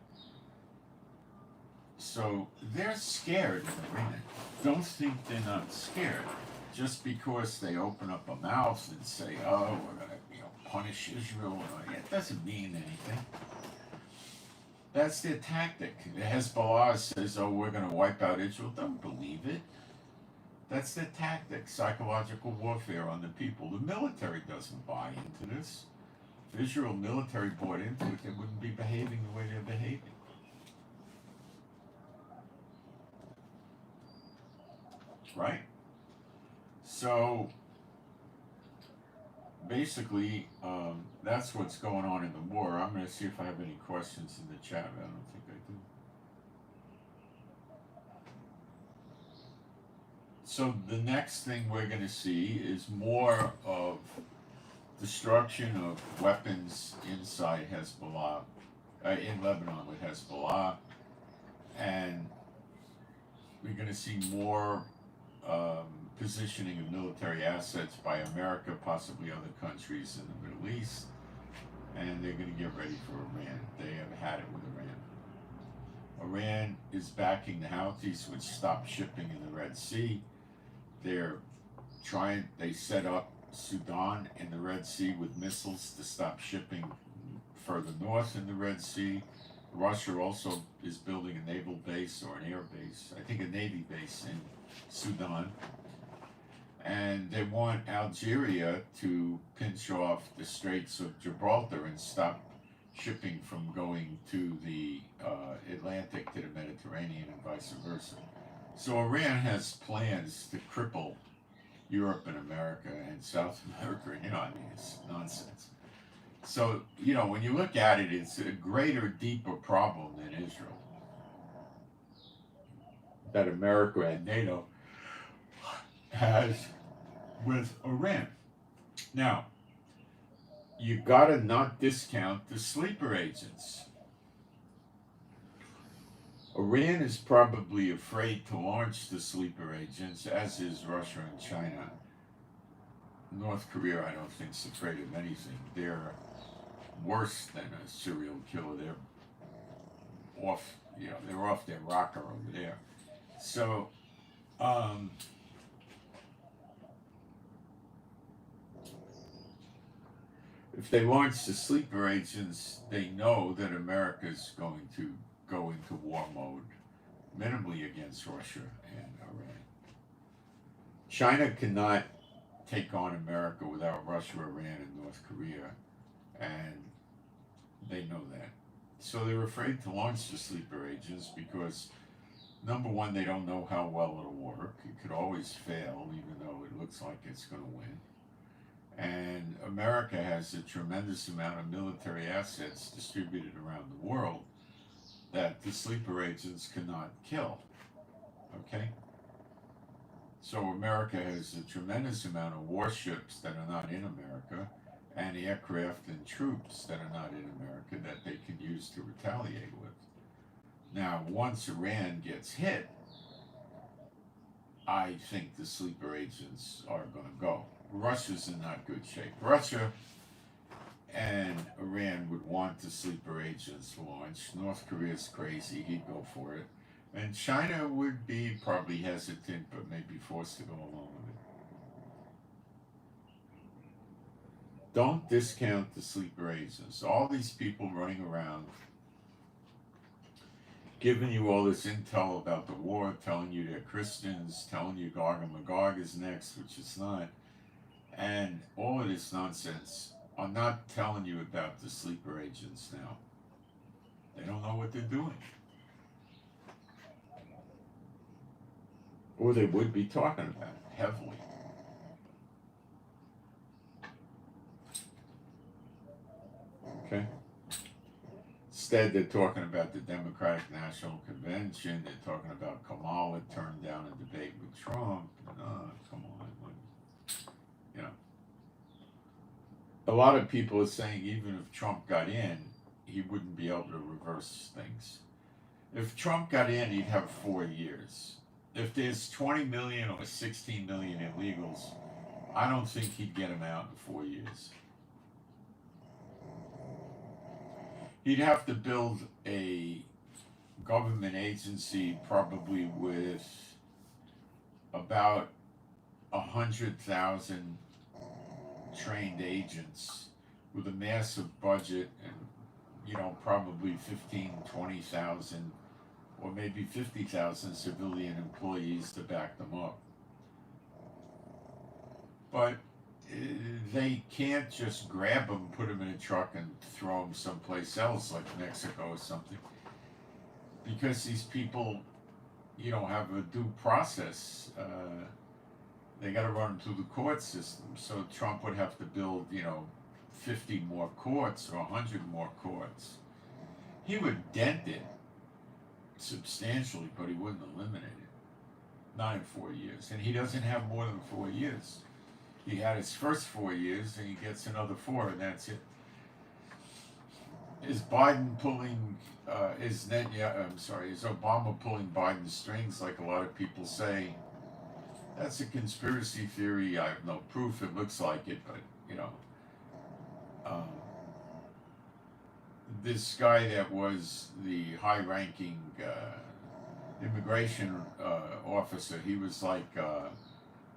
So they're scared of Iran. Don't think they're not scared. Just because they open up a mouth and say, "Oh, we're gonna, punish Israel," it doesn't mean anything. That's their tactic. Hezbollah says, "Oh, we're going to wipe out Israel." Don't believe it. That's their tactic, psychological warfare on the people. The military doesn't buy into this. If Israel military bought into it, they wouldn't be behaving the way they're behaving. Right? So, basically, that's what's going on in the war. I'm going to see if I have any questions in the chat. I don't think I do. So the next thing we're going to see is more of destruction of weapons inside Hezbollah, in Lebanon with Hezbollah, and we're going to see more positioning of military assets by America, possibly other countries in the Middle East, and they're going to get ready for Iran. They have had it with Iran. Iran is backing the Houthis, which stopped shipping in the Red Sea. They set up Sudan in the Red Sea with missiles to stop shipping further north in the Red Sea. Russia also is building a naval base or an air base, I think a navy base in Sudan. And they want Algeria to pinch off the Straits of Gibraltar and stop shipping from going to the Atlantic to the Mediterranean and vice versa. So Iran has plans to cripple Europe and America and South America. It's nonsense. So, when you look at it, it's a greater, deeper problem than Israel. That America and NATO has with Iran. Now, you gotta not discount the sleeper agents. Iran is probably afraid to launch the sleeper agents, as is Russia and China. North Korea, I don't think, is afraid of anything. They're worse than a serial killer. They're off their rocker over there. So, if they launch the sleeper agents, they know that America's going to go into war mode, minimally against Russia and Iran. China cannot take on America without Russia, Iran, and North Korea, and they know that. So they're afraid to launch the sleeper agents because, number one, they don't know how well it'll work. It could always fail, even though it looks like it's going to win. And America has a tremendous amount of military assets distributed around the world that the sleeper agents cannot kill. Okay? So America has a tremendous amount of warships that are not in America, and aircraft and troops that are not in America that they can use to retaliate with. Now, once Iran gets hit, I think the sleeper agents are going to go. Russia's in not good shape. Russia and Iran would want the sleeper agents launched. North Korea's crazy, he'd go for it. And China would be probably hesitant, but maybe forced to go along with it. Don't discount the sleeper agents. All these people running around, giving you all this intel about the war, telling you they're Christians, telling you Gog and Magog is next, which it's not, and all of this nonsense are not telling you about the sleeper agents now. They don't know what they're doing. Or they would be talking about it heavily. Okay? Instead, they're talking about the Democratic National Convention. They're talking about Kamala turned down a debate with Trump. Come on. A lot of people are saying even if Trump got in, he wouldn't be able to reverse things. If Trump got in, he'd have 4 years. If there's 20 million or 16 million illegals, I don't think he'd get them out in 4 years. He'd have to build a government agency probably with about 100,000 trained agents with a massive budget and, probably 20,000 or maybe 50,000 civilian employees to back them up. But they can't just grab them, put them in a truck, and throw them someplace else, like Mexico or something, because these people, have a due process. They got to run them through the court system. So Trump would have to build, 50 more courts or 100 more courts. He would dent it substantially, but he wouldn't eliminate it. not in 4 years. And he doesn't have more than 4 years. He had his first 4 years, and he gets another 4, and that's it. Is Biden pulling? Is Netanyahu? I'm sorry. Is Obama pulling Biden's strings, like a lot of people say? That's a conspiracy theory. I have no proof. It looks like it, but you know, um, this guy that was the high-ranking immigration officer, he was like,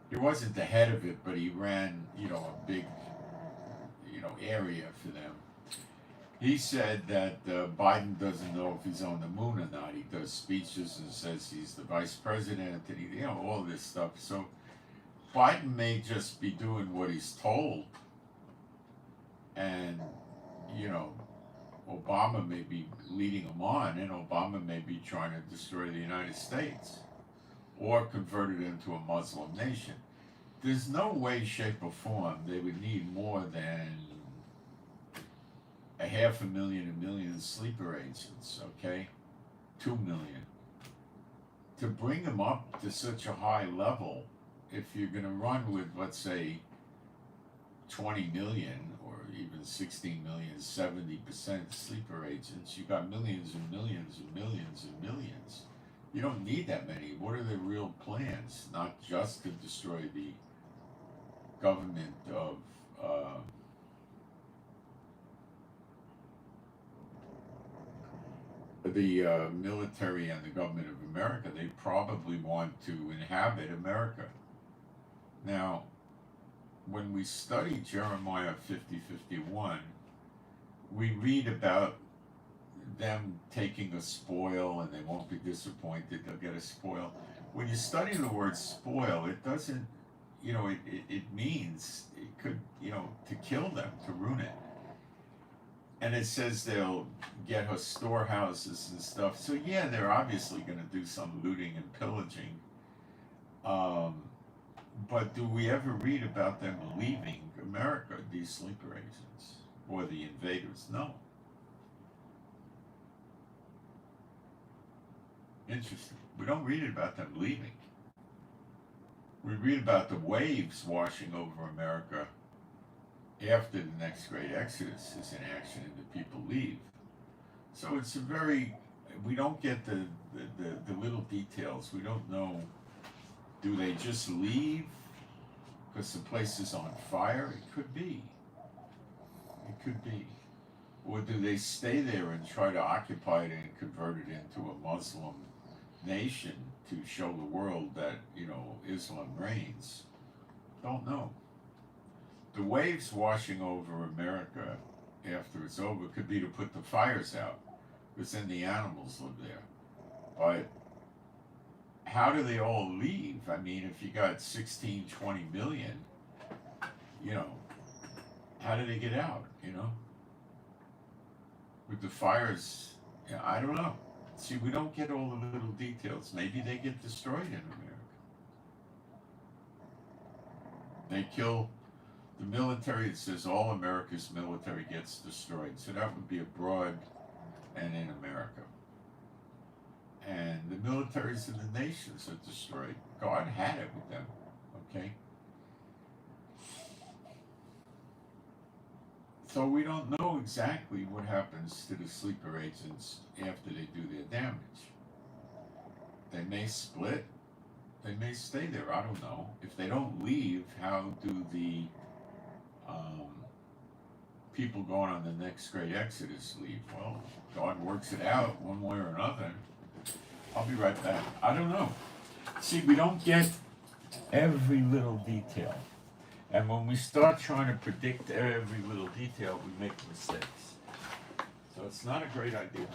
he wasn't the head of it, but he ran, you know, a big, you know, area for them. He said that Biden doesn't know if he's on the moon or not. He does speeches and says he's the vice president, and he, you know, all this stuff. So Biden may just be doing what he's told, and you know, Obama may be leading him on, and Obama may be trying to destroy the United States or convert it into a Muslim nation. There's no way, shape, or form they would need more than 500,000, 1 million sleeper agents, okay? 2 million. To bring them up to such a high level, if you're going to run with, let's say, 20 million or even 16 million, 70% sleeper agents, you got millions and millions and millions and millions. You don't need that many. What are the real plans? Not just to destroy the government of the military and the government of America. They probably want to inhabit America. Now, when we study Jeremiah 50:51, we read about them taking a spoil, and they won't be disappointed, they'll get a spoil. When you study the word spoil, it doesn't, you know, it means, it could, you know, to kill them, to ruin it. And it says they'll get her storehouses and stuff. So yeah, they're obviously going to do some looting and pillaging. But do we ever read about them leaving America, these sleeper agents, or the invaders? No. Interesting. We don't read about them leaving. We read about the waves washing over America after the next great exodus is in action and the people leave. So it's a very, we don't get the little details. We don't know, do they just leave because the place is on fire? It could be. It could be. Or do they stay there and try to occupy it and convert it into a Muslim nation to show the world that, you know, Islam reigns? Don't know. The waves washing over America after it's over could be to put the fires out, because then the animals live there. But how do they all leave? I mean, if you got 16, 20 million, you know, how do they get out, you know? With the fires, I don't know. See, we don't get all the little details. Maybe they get destroyed in America. They kill the military. It says all America's military gets destroyed. So that would be abroad and in America. And the militaries of the nations are destroyed. God had it with them, okay? So we don't know exactly what happens to the sleeper agents after they do their damage. They may split. They may stay there. I don't know. If they don't leave, how do the people going on the next great exodus leave? Well, God works it out one way or another. I'll be right back. I don't know. See, we don't get every little detail. And when we start trying to predict every little detail, we make mistakes. So it's not a great idea.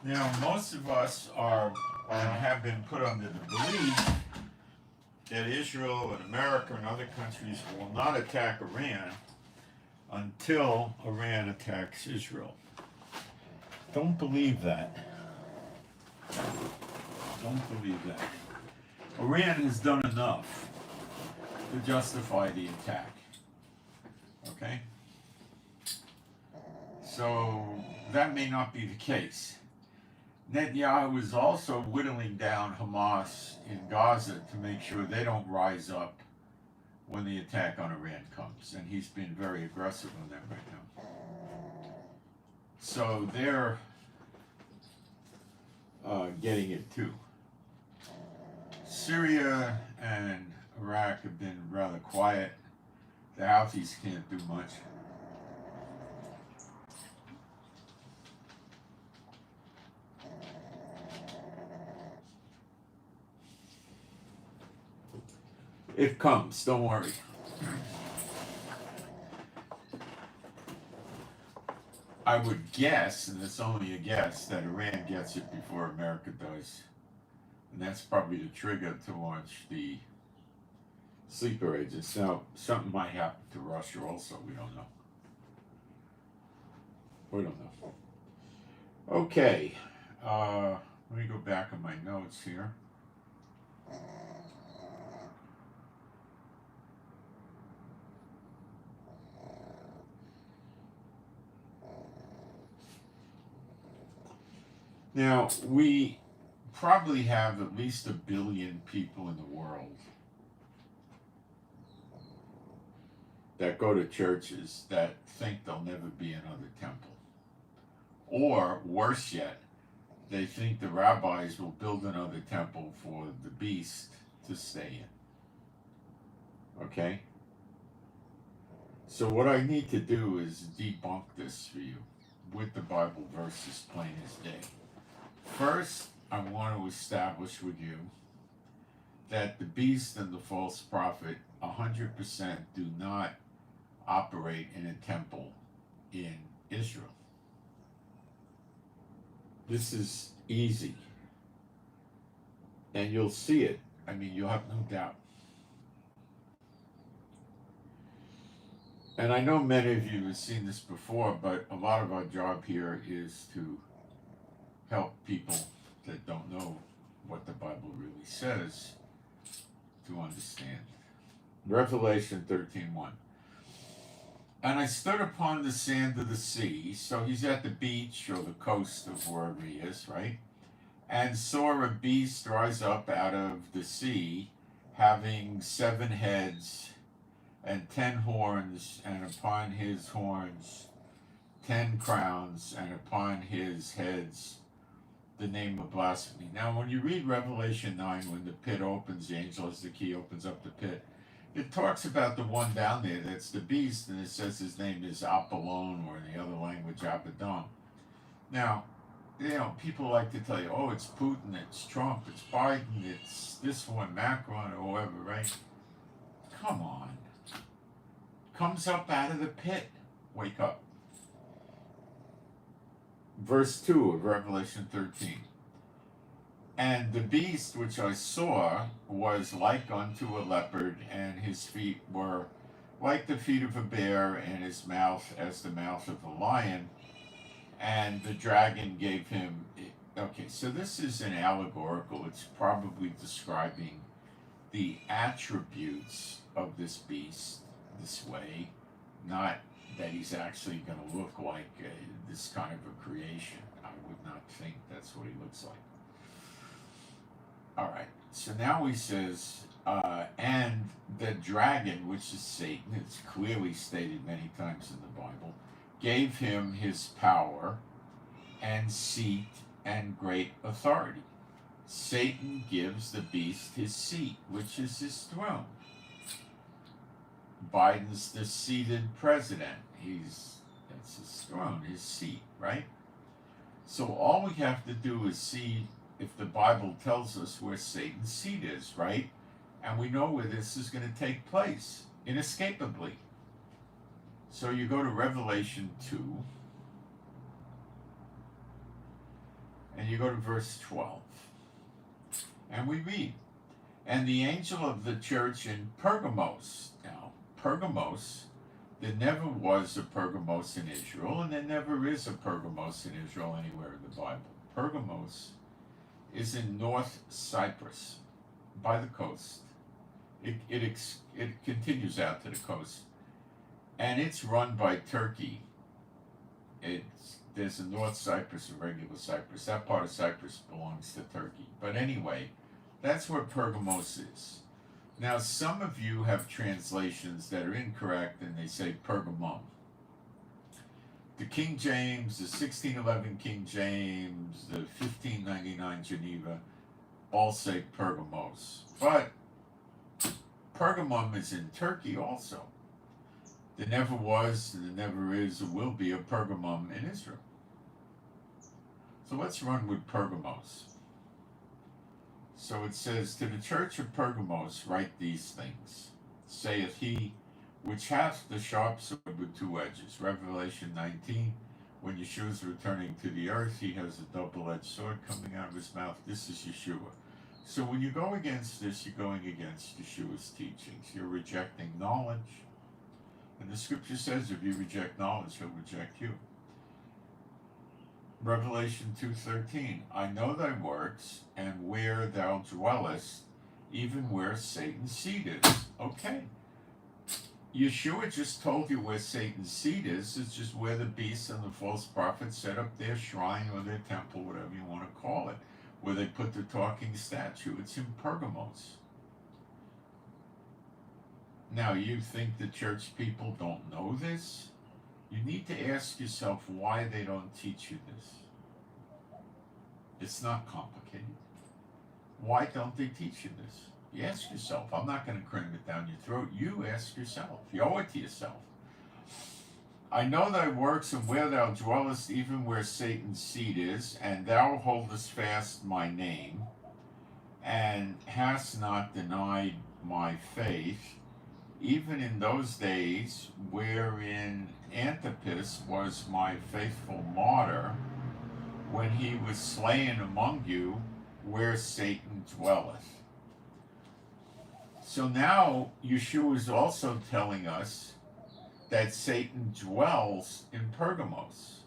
Now, most of us are and have been put under the belief that Israel and America and other countries will not attack Iran until Iran attacks Israel. Don't believe that. Don't believe that. Iran has done enough to justify the attack. Okay? So that may not be the case. Netanyahu is also whittling down Hamas in Gaza to make sure they don't rise up when the attack on Iran comes. And he's been very aggressive on that right now. So they're getting it too. Syria and Iraq have been rather quiet. The Houthis can't do much. It comes, don't worry. I would guess, and it's only a guess, that Iran gets it before America does. And that's probably the trigger to launch the sleeper agents. Now, something might happen to Russia also, we don't know. We don't know. Okay, let me go back on my notes here. Now, we probably have at least 1 billion people in the world that go to churches that think there'll never be another temple. Or, worse yet, they think the rabbis will build another temple for the beast to stay in. Okay? So what I need to do is debunk this for you with the Bible verses plain as day. First, I want to establish with you that the beast and the false prophet 100% do not operate in a temple in Israel. This is easy. And you'll see it. I mean, you'll have no doubt. And I know many of you have seen this before, but a lot of our job here is to help people that don't know what the Bible really says to understand. Revelation 13:1. And I stood upon the sand of the sea, so he's at the beach or the coast of wherever he is, right? And saw a beast rise up out of the sea, having 7 heads and 10 horns, and upon his horns 10 crowns, and upon his heads the name of blasphemy. Now, when you read Revelation 9, when the pit opens, the angel has the key, opens up the pit, it talks about the one down there that's the beast, and it says his name is Apollon, or in the other language, Abaddon. Now, you know, people like to tell you, oh, it's Putin, it's Trump, it's Biden, it's this one, Macron, or whoever, right? Come on. Comes up out of the pit. Wake up. Verse 2 of Revelation 13. And the beast which I saw was like unto a leopard, and his feet were like the feet of a bear, and his mouth as the mouth of a lion. And the dragon gave him... Okay, so this is an allegorical. It's probably describing the attributes of this beast this way, not that he's actually going to look like this kind of a creation. I would not think that's what he looks like. All right, so now he says, and the dragon, which is Satan, it's clearly stated many times in the Bible, gave him his power and seat and great authority. Satan gives the beast his seat, which is his throne. Biden's the seated president. That's his throne, his seat, right? So all we have to do is see if the Bible tells us where Satan's seat is, right? And we know where this is going to take place, inescapably. So you go to Revelation 2, and And you go to verse 12. And we read, and the angel of the church in Pergamos. Now, Pergamos, there never was a Pergamos in Israel, and there never is a Pergamos in Israel anywhere in the Bible. Pergamos is in North Cyprus, by the coast. It continues out to the coast, and it's run by Turkey. There's a North Cyprus and regular Cyprus. That part of Cyprus belongs to Turkey. But anyway, that's where Pergamos is. Now, some of you have translations that are incorrect, and they say Pergamum. The King James, the 1611 King James, the 1599 Geneva, all say Pergamos. But Pergamum is in Turkey also. There never was, and there never is, or will be a Pergamum in Israel. So let's run with Pergamos. So it says, to the church of Pergamos write these things, saith he, which hath the sharp sword with two edges. Revelation 19, when Yeshua is returning to the earth, he has a double-edged sword coming out of his mouth. This is Yeshua. So when you go against this, you're going against Yeshua's teachings. You're rejecting knowledge. And the scripture says, if you reject knowledge, he'll reject you. Revelation 2:13, I know thy works, and where thou dwellest, even where Satan's seat is. Okay. Yeshua just told you where Satan's seat is. It's just where the beasts and the false prophets set up their shrine or their temple, whatever you want to call it, where they put the talking statue. It's in Pergamos. Now, you think the church people don't know this? You need to ask yourself why they don't teach you this. It's not complicated. Why don't they teach you this? You ask yourself. I'm not going to cram it down your throat. You ask yourself. You owe it to yourself. I know thy works and where thou dwellest, even where Satan's seat is, and thou holdest fast my name, and hast not denied my faith, even in those days wherein Antipas was my faithful martyr, when he was slain among you, where Satan dwelleth. So now Yeshua is also telling us that Satan dwells in Pergamos.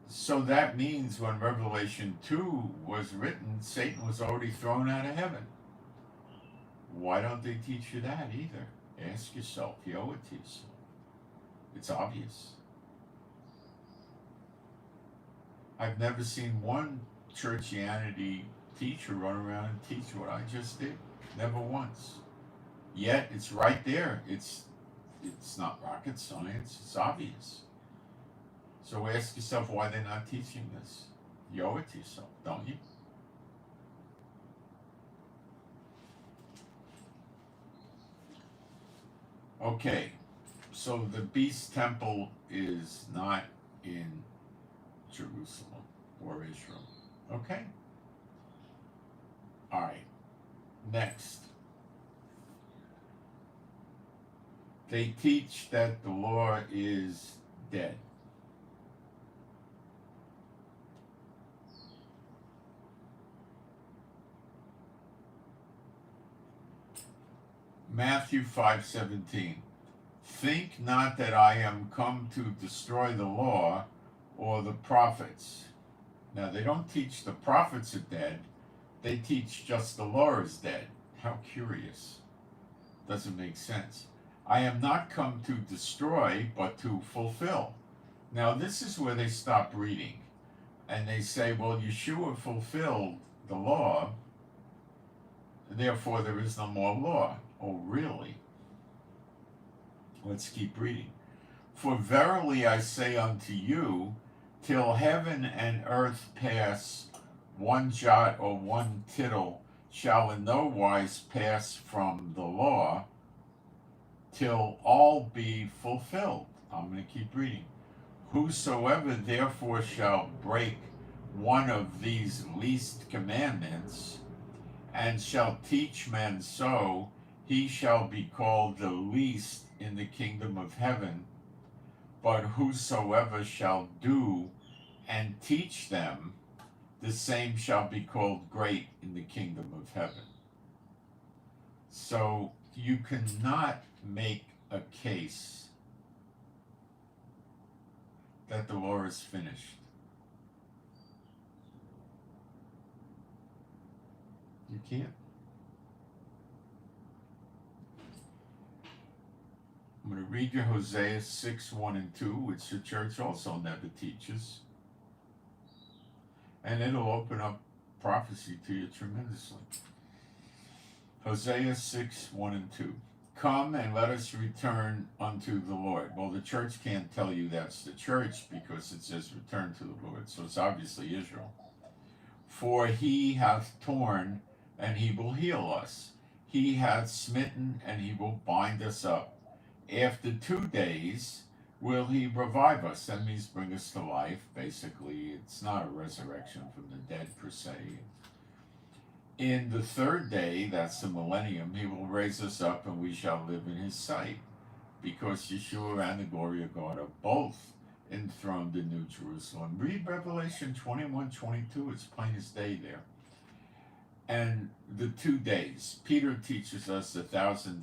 So that means when Revelation 2 was written, Satan was already thrown out of heaven. Why don't they teach you that either? Ask yourself. You owe it to yourself. It's obvious. I've never seen one churchianity teacher run around and teach what I just did. Never once. Yet it's right there. It's not rocket science. It's obvious. So ask yourself why they're not teaching this. You owe it to yourself, don't you? Okay, so the beast temple is not in Jerusalem or Israel. Okay? All right. Next. They teach that the law is dead. Matthew 5:17. Think not that I am come to destroy the law or the prophets. Now, they don't teach the prophets are dead. They teach just the law is dead. How curious. Doesn't make sense. I am not come to destroy, but to fulfill. Now, this is where they stop reading. And they say, well, Yeshua fulfilled the law, therefore there is no more law. Oh, really? Let's keep reading. For verily I say unto you, till heaven and earth pass, one jot or one tittle shall in no wise pass from the law, till all be fulfilled. I'm going to keep reading. Whosoever therefore shall break one of these least commandments, and shall teach men so, he shall be called the least in the kingdom of heaven. But whosoever shall do and teach them, the same shall be called great in the kingdom of heaven. So you cannot make a case that the law is finished. You can't. I'm going to read you Hosea 6, 1 and 2, which the church also never teaches. And it'll open up prophecy to you tremendously. Hosea 6, 1 and 2. Come and let us return unto the Lord. Well, the church can't tell you that's the church because it says return to the Lord. So it's obviously Israel. For he hath torn and he will heal us. He hath smitten and he will bind us up. After 2 days will he revive us. That means bring us to life. Basically, it's not a resurrection from the dead per se. In the 3rd day, that's the millennium, he will raise us up and we shall live in his sight. Because Yeshua and the glory of God are both enthroned in New Jerusalem. Read Revelation 21, 22. It's plain as day there. And the 2 days. Peter teaches us 1,000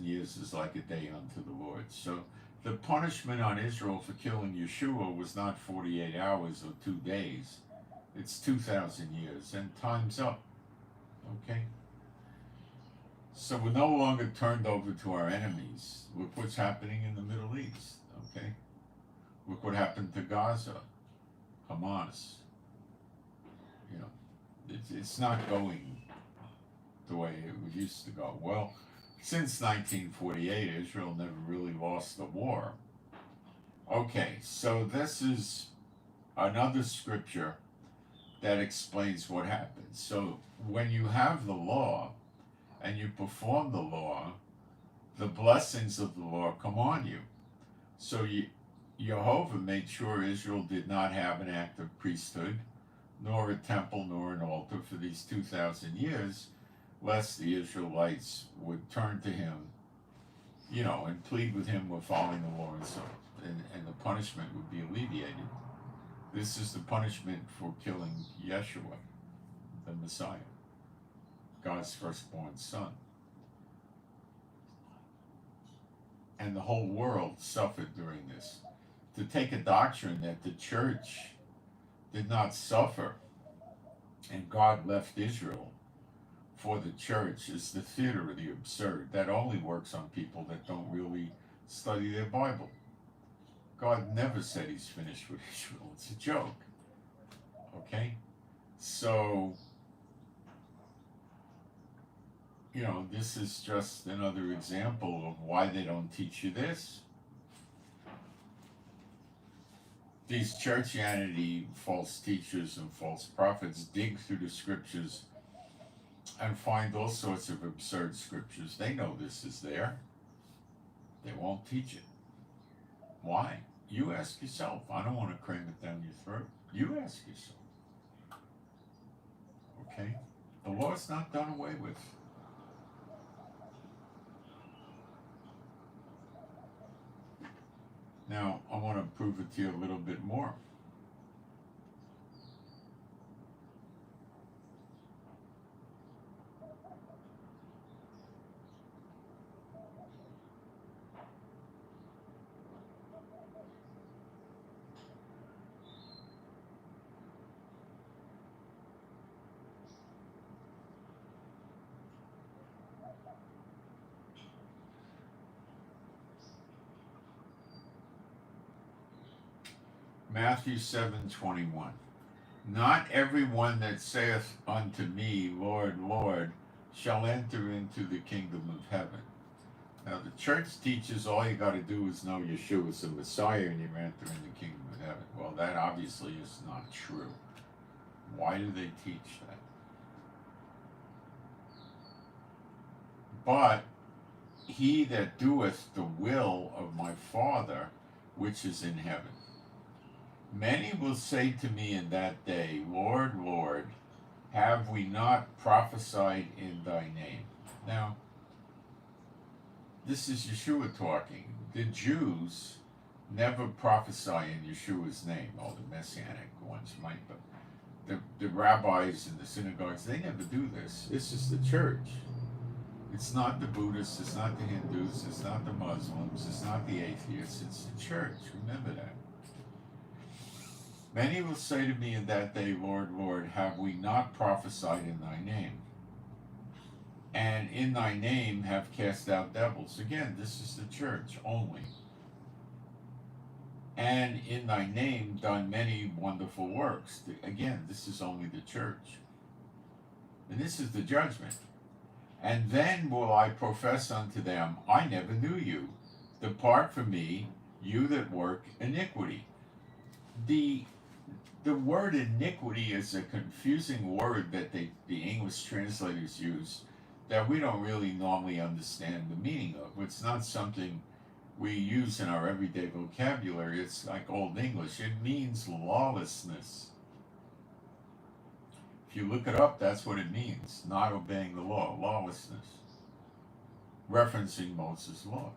years is like a day unto the Lord. So the punishment on Israel for killing Yeshua was not 48 hours or 2 days. It's 2,000 years, and time's up. Okay? So we're no longer turned over to our enemies. Look what's happening in the Middle East. Okay? Look what happened to Gaza, Hamas. You know, it's not going the way it used to go. Well, since 1948, Israel never really lost the war. Okay, so this is another scripture that explains what happens. So when you have the law and you perform the law, the blessings of the law come on you. So Jehovah made sure Israel did not have an active priesthood, nor a temple, nor an altar for these 2,000 years, lest the Israelites would turn to him, you know, and plead with him with following the law and so on, and the punishment would be alleviated. This is the punishment for killing Yeshua, the Messiah, God's firstborn son. And the whole world suffered during this. To take a doctrine that the church did not suffer and God left Israel for the church is the theater of the absurd. That only works on people that don't really study their Bible. God never said he's finished with Israel. It's a joke. Okay? So, you know, this is just another example of why they don't teach you this. These churchianity false teachers and false prophets dig through the scriptures and find all sorts of absurd scriptures. They know this is there. They won't teach it. Why? You ask yourself. I don't want to cram it down your throat. You ask yourself. Okay? The law's not done away with. Now, I want to prove it to you a little bit more. Matthew 7:21. Not everyone that saith unto me, Lord, Lord, shall enter into the kingdom of heaven. Now the church teaches all you got to do is know Yeshua is the Messiah and you enter in the kingdom of heaven. Well, that obviously is not true. Why do they teach that? But he that doeth the will of my Father which is in heaven. Many will say to me in that day, Lord, Lord, have we not prophesied in thy name? Now, this is Yeshua talking. The Jews never prophesy in Yeshua's name. Oh, the Messianic ones might, but the rabbis in the synagogues, they never do this. This is the church. It's not the Buddhists, it's not the Hindus, it's not the Muslims, it's not the atheists, it's the church. Remember that. Many will say to me in that day, Lord, Lord, have we not prophesied in thy name? And in thy name have cast out devils. Again, this is the church only. And in thy name done many wonderful works. Again, this is only the church. And this is the judgment. And then will I profess unto them, I never knew you. Depart from me, you that work iniquity. The word iniquity is a confusing word that the English translators use that we don't really normally understand the meaning of. It's not something we use in our everyday vocabulary. It's like Old English. It means lawlessness. If you look it up, that's what it means. Not obeying the law, lawlessness. Referencing Moses' law.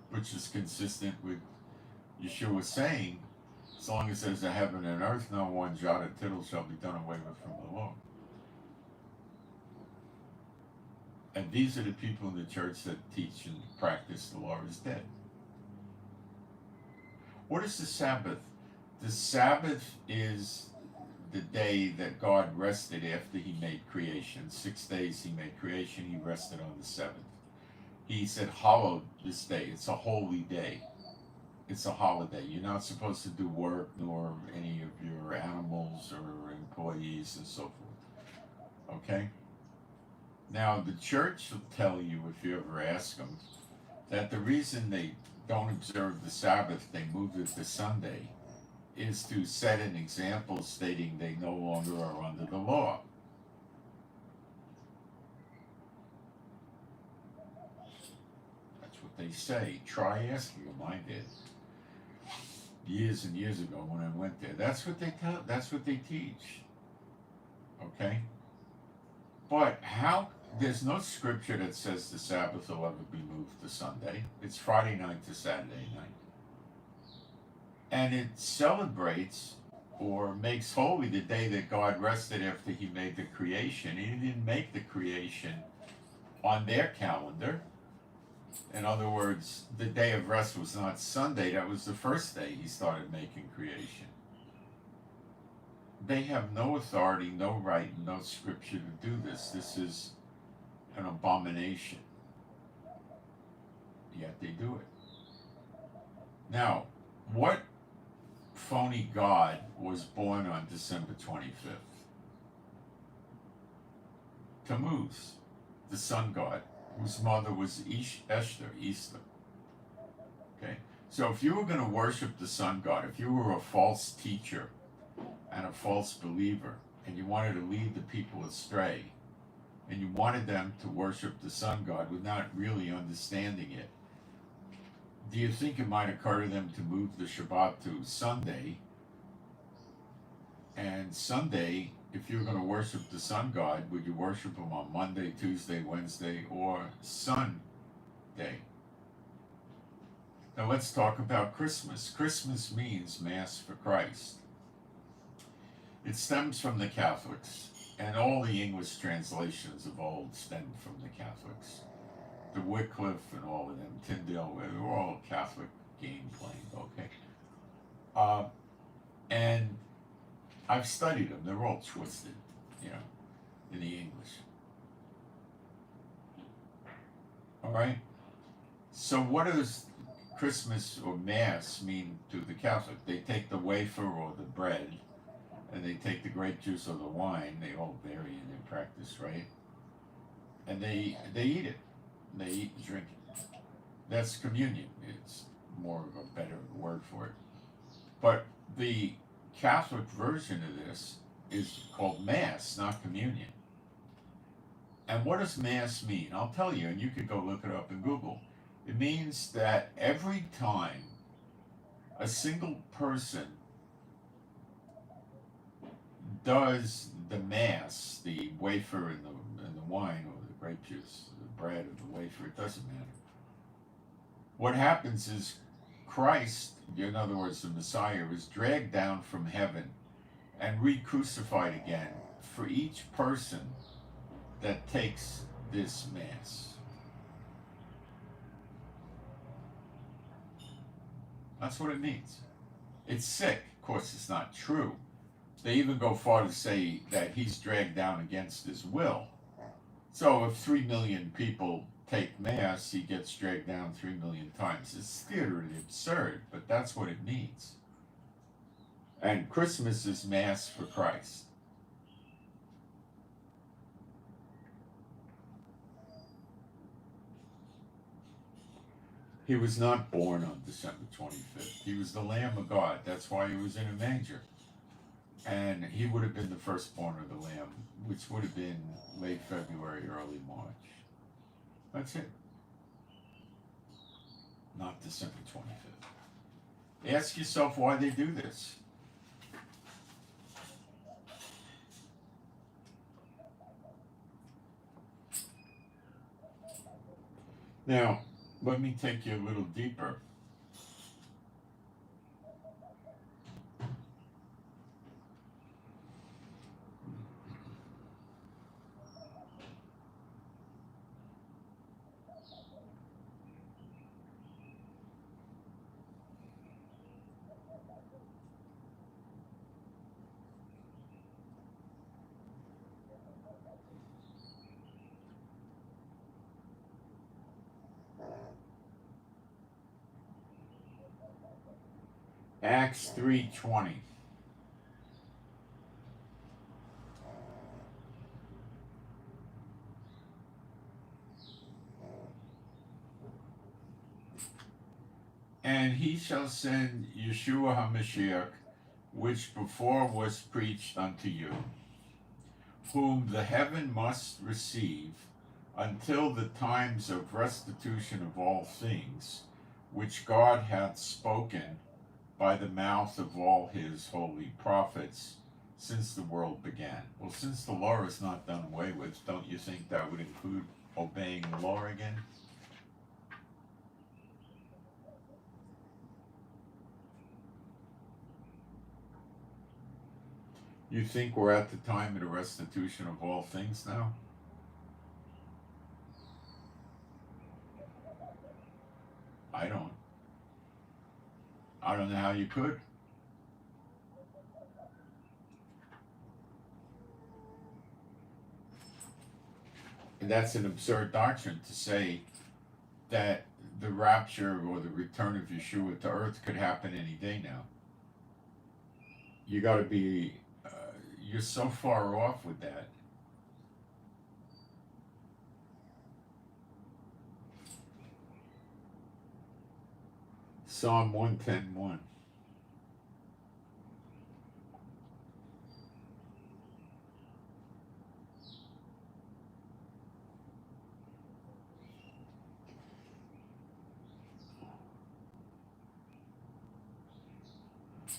Which is consistent with Yeshua saying, as long as there's a heaven and earth, no one jot or tittle shall be done away with from the law. And these are the people in the church that teach and practice the law is dead. What is the Sabbath? The Sabbath is the day that God rested after he made creation. 6 days he made creation, he rested on the seventh. He said, hallowed this day. It's a holy day. It's a holiday. You're not supposed to do work, nor any of your animals or employees and so forth. Okay? Now, the church will tell you, if you ever ask them, that the reason they don't observe the Sabbath, they moved it to Sunday, is to set an example stating they no longer are under the law. That's what they say. Try asking them. I did. Years and years ago when I went there. That's what they tell. That's what they teach. Okay? But how? There's no scripture that says the Sabbath will ever be moved to Sunday. It's Friday night to Saturday night. And it celebrates or makes holy the day that God rested after he made the creation. He didn't make the creation on their calendar. In other words, the day of rest was not Sunday. That was the first day he started making creation. They have no authority, no right, no scripture to do this. This is an abomination. Yet they do it. Now, what phony god was born on December 25th? Tammuz, the sun god, whose mother was Esther, Easter. Okay? So if you were going to worship the sun god, if you were a false teacher and a false believer, and you wanted to lead the people astray, and you wanted them to worship the sun god without really understanding it, do you think it might occur to them to move the Shabbat to Sunday? And Sunday, if you were going to worship the sun god, would you worship him on Monday, Tuesday, Wednesday, or Sunday? Now let's talk about Christmas. Christmas means Mass for Christ. It stems from the Catholics, and all the English translations of old stemmed from the Catholics. The Wycliffe and all of them, Tyndale, they were all Catholic game playing, okay? And I've studied them. They're all twisted, you know, in the English. All right? So what does Christmas or Mass mean to the Catholic? They take the wafer or the bread, and they take the grape juice or the wine. They all vary in their practice, right? And they eat it. They eat and drink it. That's communion. It's more of a better word for it. But the Catholic version of this is called Mass, not communion. And what does Mass mean? I'll tell you, and you can go look it up in Google. It means that every time a single person does the Mass, the wafer and the wine, or the grape juice, the bread or the wafer, it doesn't matter. What happens is Christ, in other words, the Messiah, is dragged down from heaven and re-crucified again for each person that takes this Mass. That's what it means. It's sick. Of course, it's not true. They even go far to say that he's dragged down against his will. So if 3 million people take Mass, he gets dragged down 3 million times. It's theatrically absurd, but that's what it means. And Christmas is Mass for Christ. He was not born on December 25th. He was the Lamb of God. That's why he was in a manger. And he would have been the firstborn of the Lamb, which would have been late February, early March. That's it. Not December 25th. Ask yourself why they do this. Now, let me take you a little deeper. Acts 3:20. And he shall send Yeshua HaMashiach, which before was preached unto you, whom the heaven must receive until the times of restitution of all things, which God hath spoken by the mouth of all his holy prophets since the world began. Well, since the law is not done away with, don't you think that would include obeying the law again? You think we're at the time of the restitution of all things now? I don't. I don't know how you could. And that's an absurd doctrine to say that the rapture or the return of Yeshua to earth could happen any day now. You got to be, you're so far off with that. Psalm 110:1.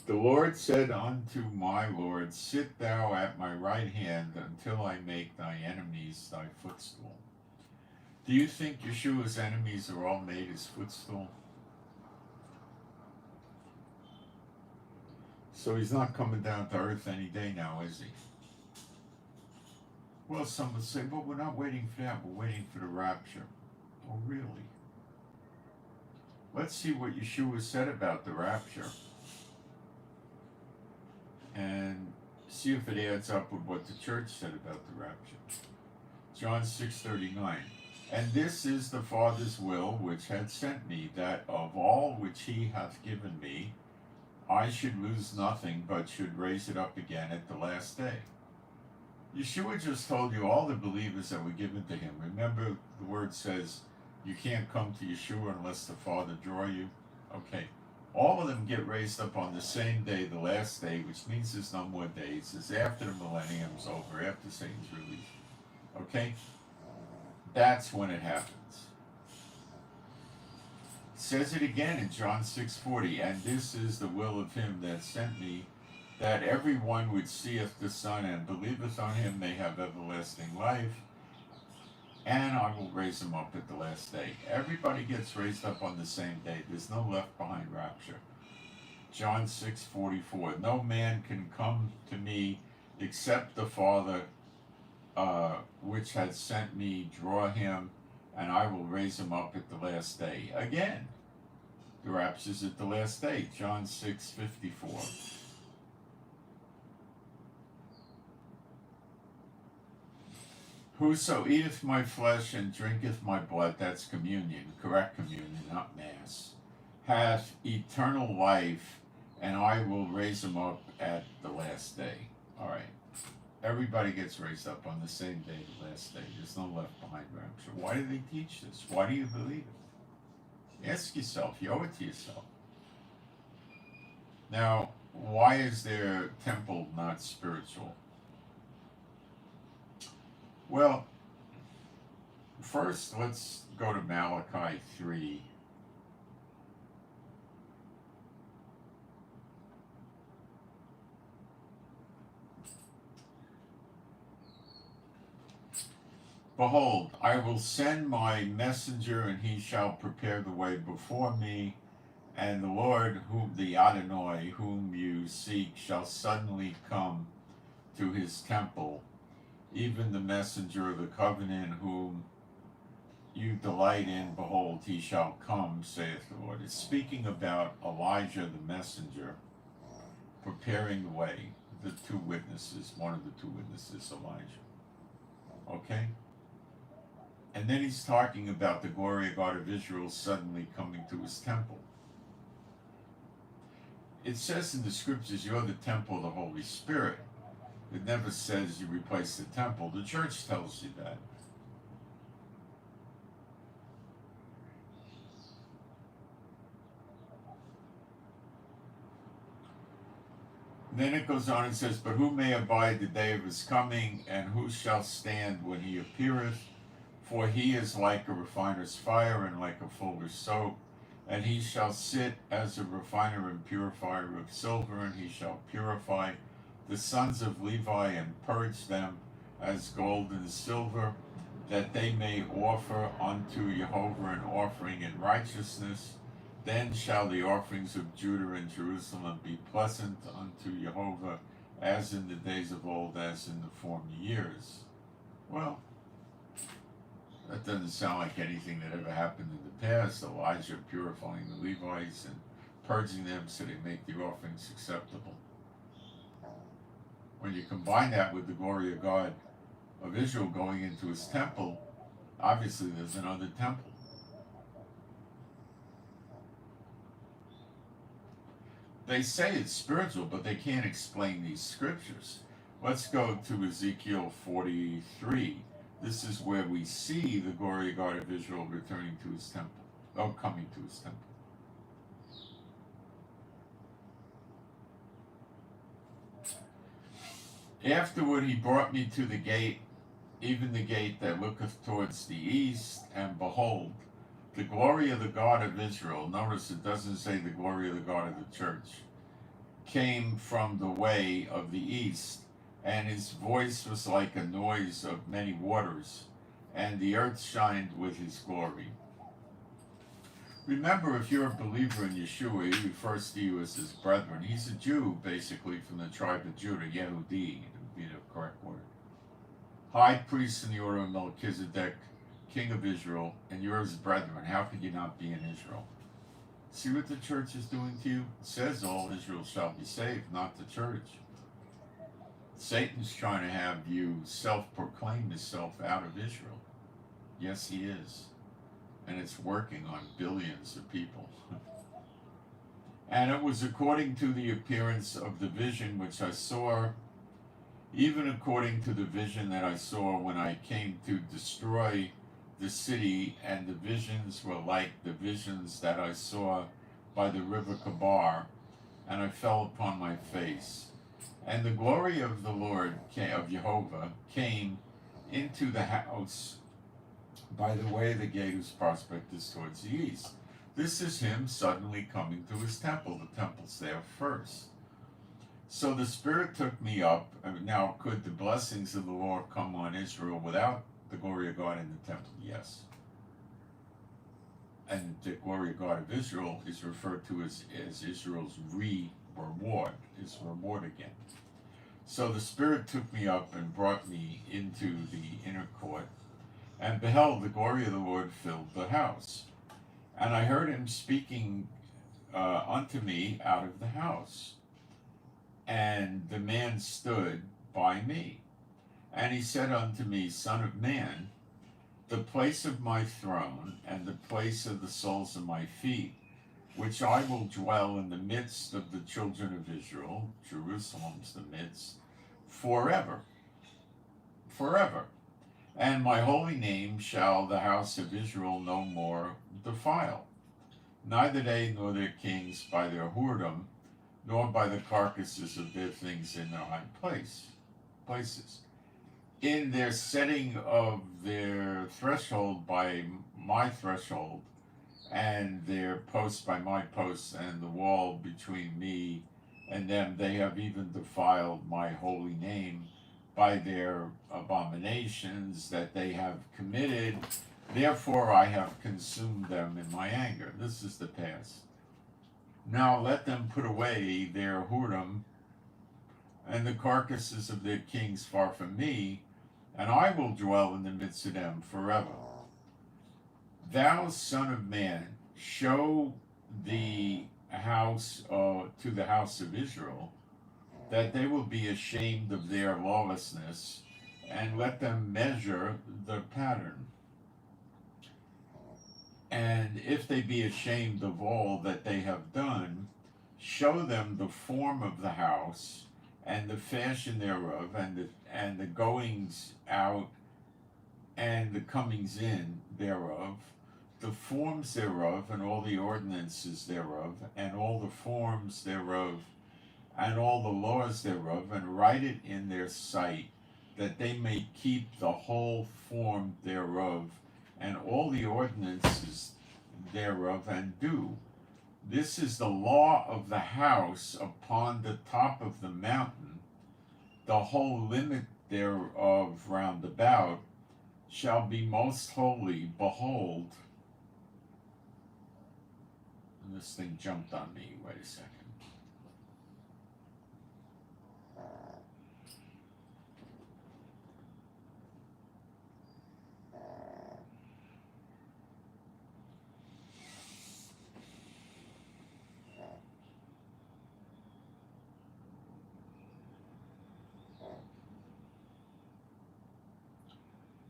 The Lord said unto my Lord, sit thou at my right hand until I make thy enemies thy footstool. Do you think Yeshua's enemies are all made his footstool? So he's not coming down to earth any day now, is he? Well, some would say, well, we're not waiting for that, we're waiting for the rapture. Oh, really? Let's see what Yeshua said about the rapture. And see if it adds up with what the church said about the rapture. John 6:39. And this is the Father's will which hath sent me, that of all which he hath given me, I should lose nothing, but should raise it up again at the last day. Yeshua just told you all the believers that were given to him. Remember, the word says, you can't come to Yeshua unless the Father draw you. Okay. All of them get raised up on the same day, the last day, which means there's no more days. It's after the millennium's over, after Satan's released. Okay? That's when it happens. It says it again in John 6:40, and this is the will of him that sent me, that everyone which seeth the Son and believeth on him may have everlasting life, and I will raise them up at the last day. Everybody gets raised up on the same day. There's no left behind rapture. John 6:44. No man can come to me except the Father which had sent me draw him, and I will raise him up at the last day. Again, the rapture's at the last day. John 6:54. Whoso eateth my flesh and drinketh my blood, that's communion, correct communion, not mass, hath eternal life, and I will raise him up at the last day. All right. Everybody gets raised up on the same day, the last day. There's no left behind rapture. Why do they teach this? Why do you believe it? Ask yourself. You owe it to yourself. Now, why is their temple not spiritual? Well, first let's go to Malachi 3. Behold, I will send my messenger, and he shall prepare the way before me, and the Lord, whom the Adonai, whom you seek, shall suddenly come to his temple, even the messenger of the covenant, whom you delight in. Behold, he shall come, saith the Lord. It's speaking about Elijah the messenger preparing the way. The two witnesses, one of the two witnesses, Elijah. Okay? And then he's talking about the glory of God of Israel suddenly coming to his temple. It says in the scriptures, you're the temple of the Holy Spirit. It never says you replace the temple. The church tells you that. Then it goes on and says, but who may abide the day of his coming, and who shall stand when he appeareth? For he is like a refiner's fire, and like a fuller's soap. And he shall sit as a refiner and purifier of silver, and he shall purify the sons of Levi, and purge them as gold and silver, that they may offer unto Jehovah an offering in righteousness. Then shall the offerings of Judah and Jerusalem be pleasant unto Jehovah, as in the days of old, as in the former years. Well, that doesn't sound like anything that ever happened in the past. Elijah purifying the Levites and purging them so they make the offerings acceptable. When you combine that with the glory of God of Israel going into his temple, obviously there's another temple. They say it's spiritual, but they can't explain these scriptures. Let's go to Ezekiel 43. This is where we see the glory of God of Israel returning to his temple, coming to his temple. Afterward he brought me to the gate, even the gate that looketh towards the east, and behold, the glory of the God of Israel, notice it doesn't say the glory of the God of the church, came from the way of the east, and his voice was like a noise of many waters, and the earth shined with his glory. Remember, if you're a believer in Yeshua, he refers to you as his brethren. He's a Jew, basically, from the tribe of Judah, Yehudi, would be the correct word. High priest in the order of Melchizedek, king of Israel, and you're his brethren. How could you not be in Israel? See what the church is doing to you? It says all Israel shall be saved, not the church. Satan's trying to have you self-proclaim yourself out of Israel. Yes, he is. And it's working on billions of people. And it was according to the appearance of the vision which I saw, even according to the vision that I saw when I came to destroy the city, and the visions were like the visions that I saw by the river Kabar, and I fell upon my face. And the glory of the Lord, of Jehovah, came into the house by the way of the gate whose prospect is towards the east. This is him suddenly coming to his temple. The temple's there first. So the Spirit took me up. Now, could the blessings of the Lord come on Israel without the glory of God in the temple? Yes. And the glory of God of Israel is referred to as Israel's reward, his reward again. So the Spirit took me up and brought me into the inner court, and beheld, the glory of the Lord filled the house. And I heard him speaking unto me out of the house. And the man stood by me. And he said unto me, Son of man, the place of my throne, and the place of the soles of my feet, which I will dwell in the midst of the children of Israel, Jerusalem's the midst, forever. Forever. And my holy name shall the house of Israel no more defile, neither they nor their kings by their whoredom, nor by the carcasses of their things in their high places. In their setting of their threshold by my threshold, and their posts by my posts, and the wall between me and them, they have even defiled my holy name by their abominations that they have committed. Therefore I have consumed them in my anger. This is the past. Now let them put away their whoredom and the carcasses of their kings far from me, and I will dwell in the midst of them forever. Thou son of man, show the house to the house of Israel, that they will be ashamed of their lawlessness, and let them measure the pattern. And if they be ashamed of all that they have done, show them the form of the house, and the fashion thereof, and the goings out, and the comings in thereof, the forms thereof, and all the ordinances thereof, and all the forms thereof, and all the laws thereof, and write it in their sight, that they may keep the whole form thereof, and all the ordinances thereof, and do. This is the law of the house upon the top of the mountain. The whole limit thereof round about shall be most holy. Behold, and this thing jumped on me. Wait a second.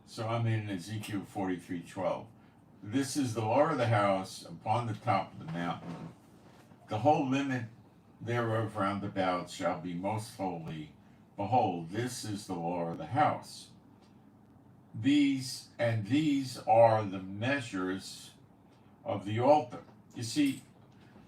So I'm in Ezekiel 43:12. This is the law of the house upon the top of the mountain. The whole limit thereof round about shall be most holy. Behold, this is the law of the house. These are the measures of the altar. You see,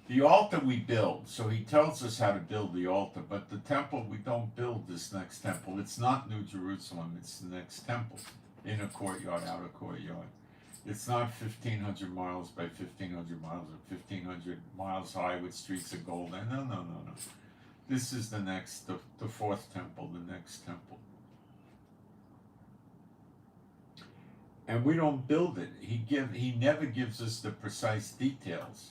the altar we build, so he tells us how to build the altar, but the temple, we don't build this next temple. It's not New Jerusalem, it's the next temple. Inner courtyard, outer courtyard. It's not 1,500 miles by 1,500 miles or 1,500 miles high with streets of gold. No. This is the next, the fourth temple, the next temple. And we don't build it. He never gives us the precise details.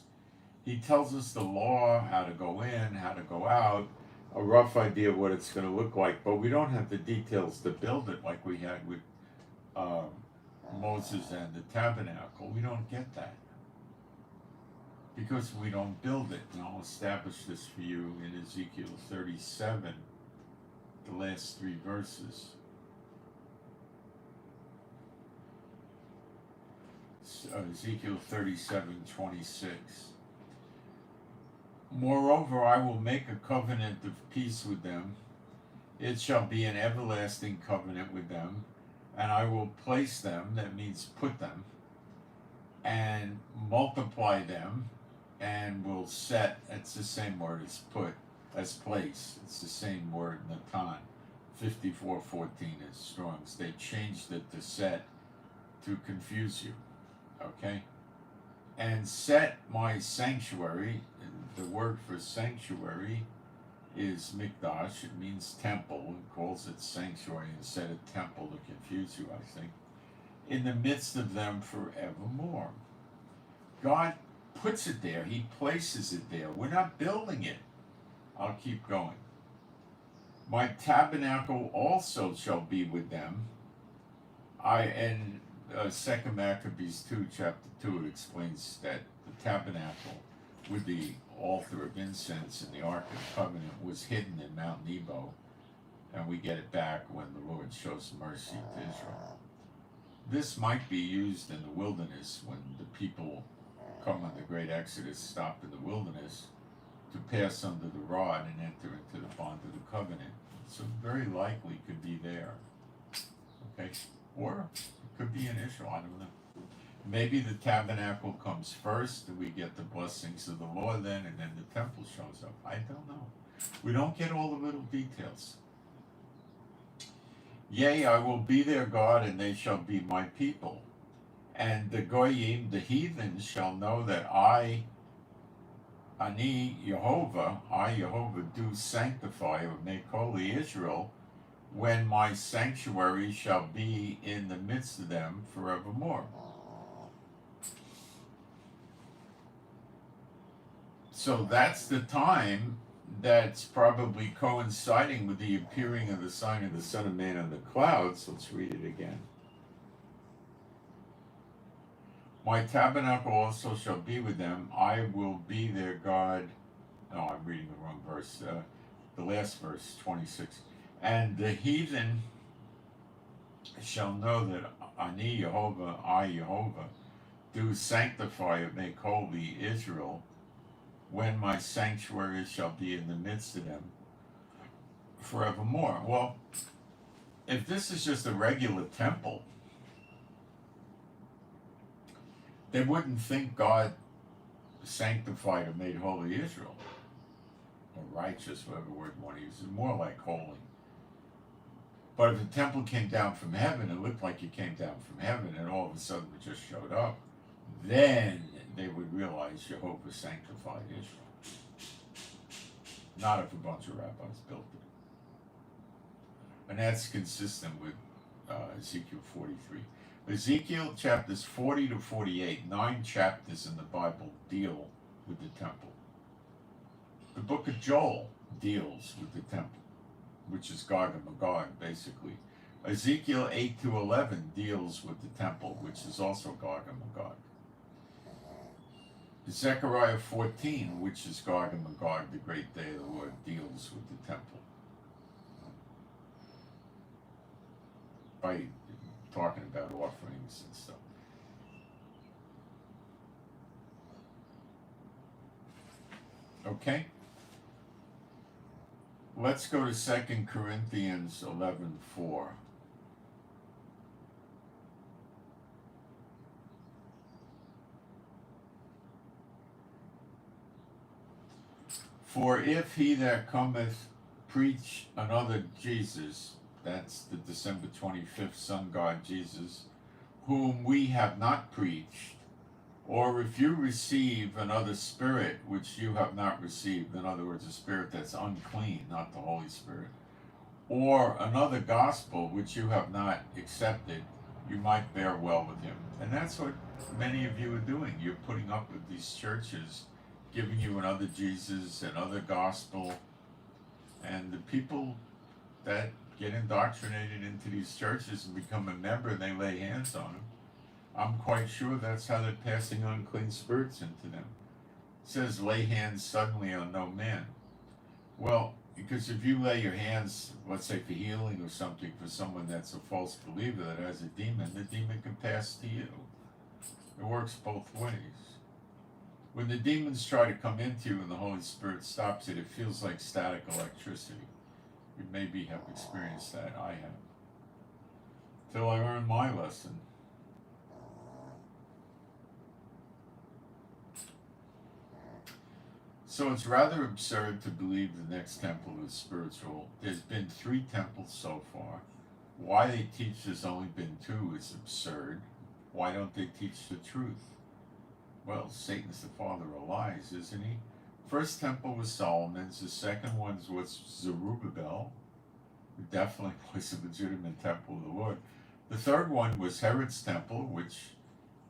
He tells us the law, how to go in, how to go out, a rough idea of what it's going to look like, but we don't have the details to build it like we had with Moses and the tabernacle. We don't get that because we don't build it. And I'll establish this for you in Ezekiel 37, the last 3 verses. Ezekiel 37:26. Moreover, I will make a covenant of peace with them. It shall be an everlasting covenant with them. And I will place them, that means put them, and multiply them, and will set, it's the same word as put, as place. It's the same word, Natan. 54:14 is Strong's. They changed it to set to confuse you, okay? And set my sanctuary, the word for sanctuary is mikdash. It means temple. It calls it sanctuary instead of temple to confuse you, I think. in the midst of them forevermore. God puts it there. He places it there. We're not building it. I'll keep going. My tabernacle also shall be with them. In 2 Maccabees 2, chapter 2, it explains that the tabernacle with the altar of incense and the Ark of the Covenant was hidden in Mount Nebo, and we get it back when the Lord shows mercy to Israel. This might be used in the wilderness when the people come on the great Exodus, stop in the wilderness to pass under the rod and enter into the bond of the covenant. So very likely could be there. Okay? Or it could be in Israel, I don't know. Maybe the tabernacle comes first and we get the blessings of the Lord then, and then the temple shows up. I don't know. We don't get all the little details. Yea, I will be their God, and they shall be my people. And the goyim, the heathens, shall know that I, Ani Yehovah, do sanctify or make holy Israel, when my sanctuary shall be in the midst of them forevermore. So that's the time that's probably coinciding with the appearing of the sign of the Son of Man on the clouds. Let's read it again. My tabernacle also shall be with them. I will be their God. No, I'm reading the wrong verse. The last verse, 26. And the heathen shall know that Ani Yehovah, I Yehovah, do sanctify or make holy Israel, when my sanctuary shall be in the midst of them forevermore. Well, if this is just a regular temple, they wouldn't think God sanctified or made holy Israel, or righteous, whatever word you want to use. It's more like holy. But if the temple came down from heaven, it looked like it came down from heaven, and all of a sudden it just showed up, then they would realize Jehovah sanctified Israel. Not if a bunch of rabbis built it. And that's consistent with Ezekiel 43. Ezekiel chapters 40 to 48, 9 chapters in the Bible deal with the temple. The book of Joel deals with the temple, which is Gog and Magog, basically. Ezekiel 8 to 11 deals with the temple, which is also Gog and Magog. Zechariah 14, which is Gog and Magog, the great day of the Lord, deals with the temple. By talking about offerings and stuff. Okay? Let's go to 2 Corinthians 11:4. For if he that cometh preach another Jesus, that's the December 25th sun god Jesus, whom we have not preached, or if you receive another spirit which you have not received, in other words, a spirit that's unclean, not the Holy Spirit, or another gospel which you have not accepted, you might bear well with him. And that's what many of you are doing. You're putting up with these churches giving you another Jesus, another gospel, and the people that get indoctrinated into these churches and become a member and they lay hands on them, I'm quite sure that's how they're passing unclean spirits into them. It says lay hands suddenly on no man. Well, because if you lay your hands, let's say for healing or something, for someone that's a false believer that has a demon, the demon can pass to you. It works both ways. When the demons try to come into you and the Holy Spirit stops it, it feels like static electricity. You maybe have experienced that. I have. Till I learned my lesson. So it's rather absurd to believe the next temple is spiritual. There's been 3 temples so far. Why they teach there's only been 2 is absurd. Why don't they teach the truth? Well, Satan's the father of lies, isn't he? First temple was Solomon's. The second one was Zerubbabel, who definitely was a legitimate temple of the Lord. The third one was Herod's temple, which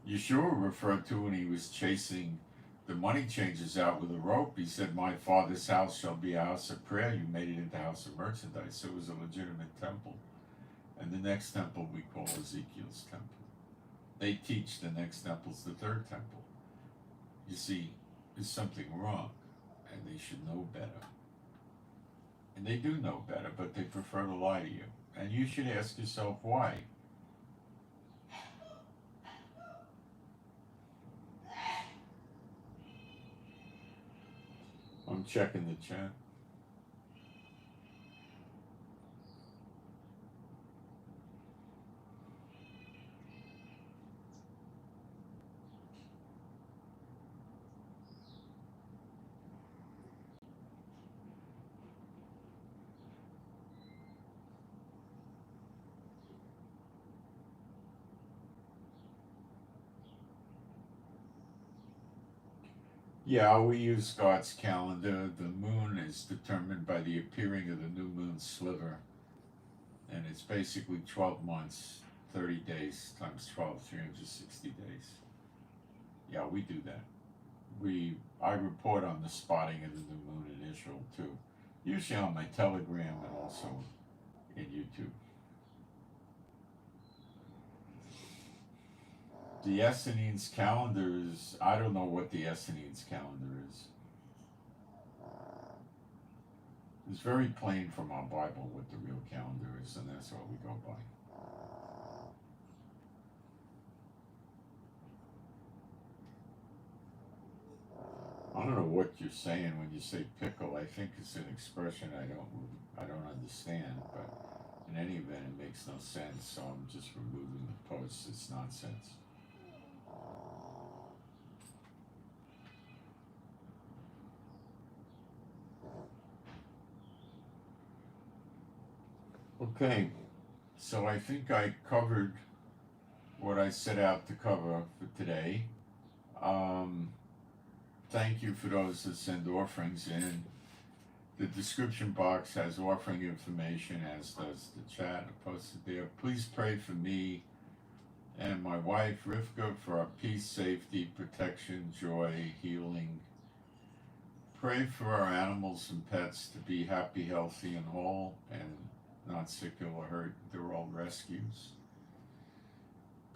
Yeshua referred to when he was chasing the money changers out with a rope. He said, "My Father's house shall be a house of prayer." You made it into a house of merchandise. So it was a legitimate temple. And the next temple we call Ezekiel's temple. They teach the next temple's the third temple. You see, there's something wrong, and they should know better. And they do know better, but they prefer to lie to you. And you should ask yourself why. I'm checking the chat. Yeah, we use God's calendar. The moon is determined by the appearing of the new moon sliver. And it's basically 12 months, 30 days times 12, 360 days. Yeah, we do that. I report on the spotting of the new moon in Israel too. Usually on my Telegram and also in YouTube. The Essenes calendar is, I don't know what the Essenes calendar is. It's very plain from our Bible what the real calendar is, and that's what we go by. I don't know what you're saying when you say pickle. I think it's an expression I don't understand, but in any event, it makes no sense, so I'm just removing the post. It's nonsense. Okay, so I think I covered what I set out to cover for today. Thank you for those that send offerings in. The description box has offering information, as does the chat. I posted there. Please pray for me and my wife, Rivka, for our peace, safety, protection, joy, healing. Pray for our animals and pets to be happy, healthy, and whole, and not sick or hurt. They're all rescues.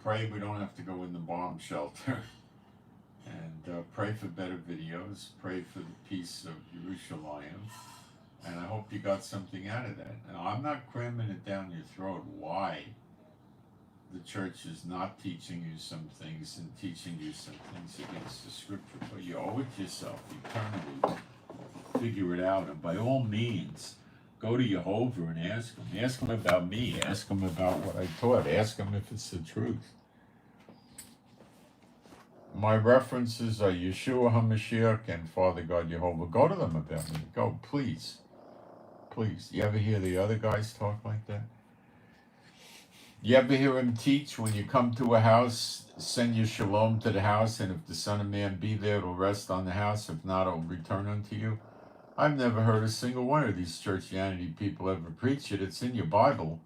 Pray we don't have to go in the bomb shelter. And pray for better videos. Pray for the peace of Jerusalem. And I hope you got something out of that. Now, I'm not cramming it down your throat why the church is not teaching you some things and teaching you some things against the scripture. But you owe it to yourself eternally. Figure it out. And by all means, go to Jehovah and ask him. Ask him about me. Ask him about what I taught. Ask him if it's the truth. My references are Yeshua HaMashiach and Father God Jehovah. Go to them about me. Go, please. Please. You ever hear the other guys talk like that? You ever hear him teach when you come to a house, send your shalom to the house, and if the Son of Man be there, it'll rest on the house. If not, it'll return unto you? I've never heard a single one of these churchianity people ever preach it. It's in your Bible.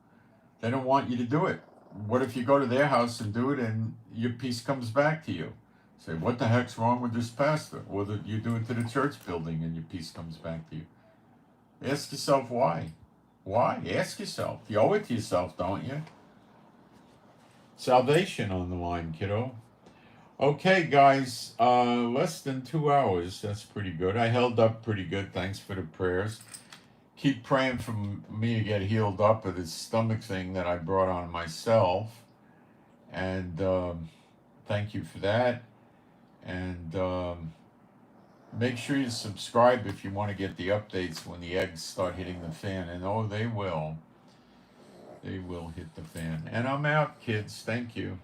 They don't want you to do it. What if you go to their house and do it and your peace comes back to you? Say, what the heck's wrong with this pastor? Or that you do it to the church building and your peace comes back to you. Ask yourself why. Why? Ask yourself. You owe it to yourself, don't you? Salvation on the line, kiddo. Okay, guys, less than 2 hours. That's pretty good. I held up pretty good. Thanks for the prayers. Keep praying for me to get healed up of this stomach thing that I brought on myself. And thank you for that. And make sure you subscribe if you want to get the updates when the eggs start hitting the fan. And oh, they will. They will hit the fan. And I'm out, kids. Thank you.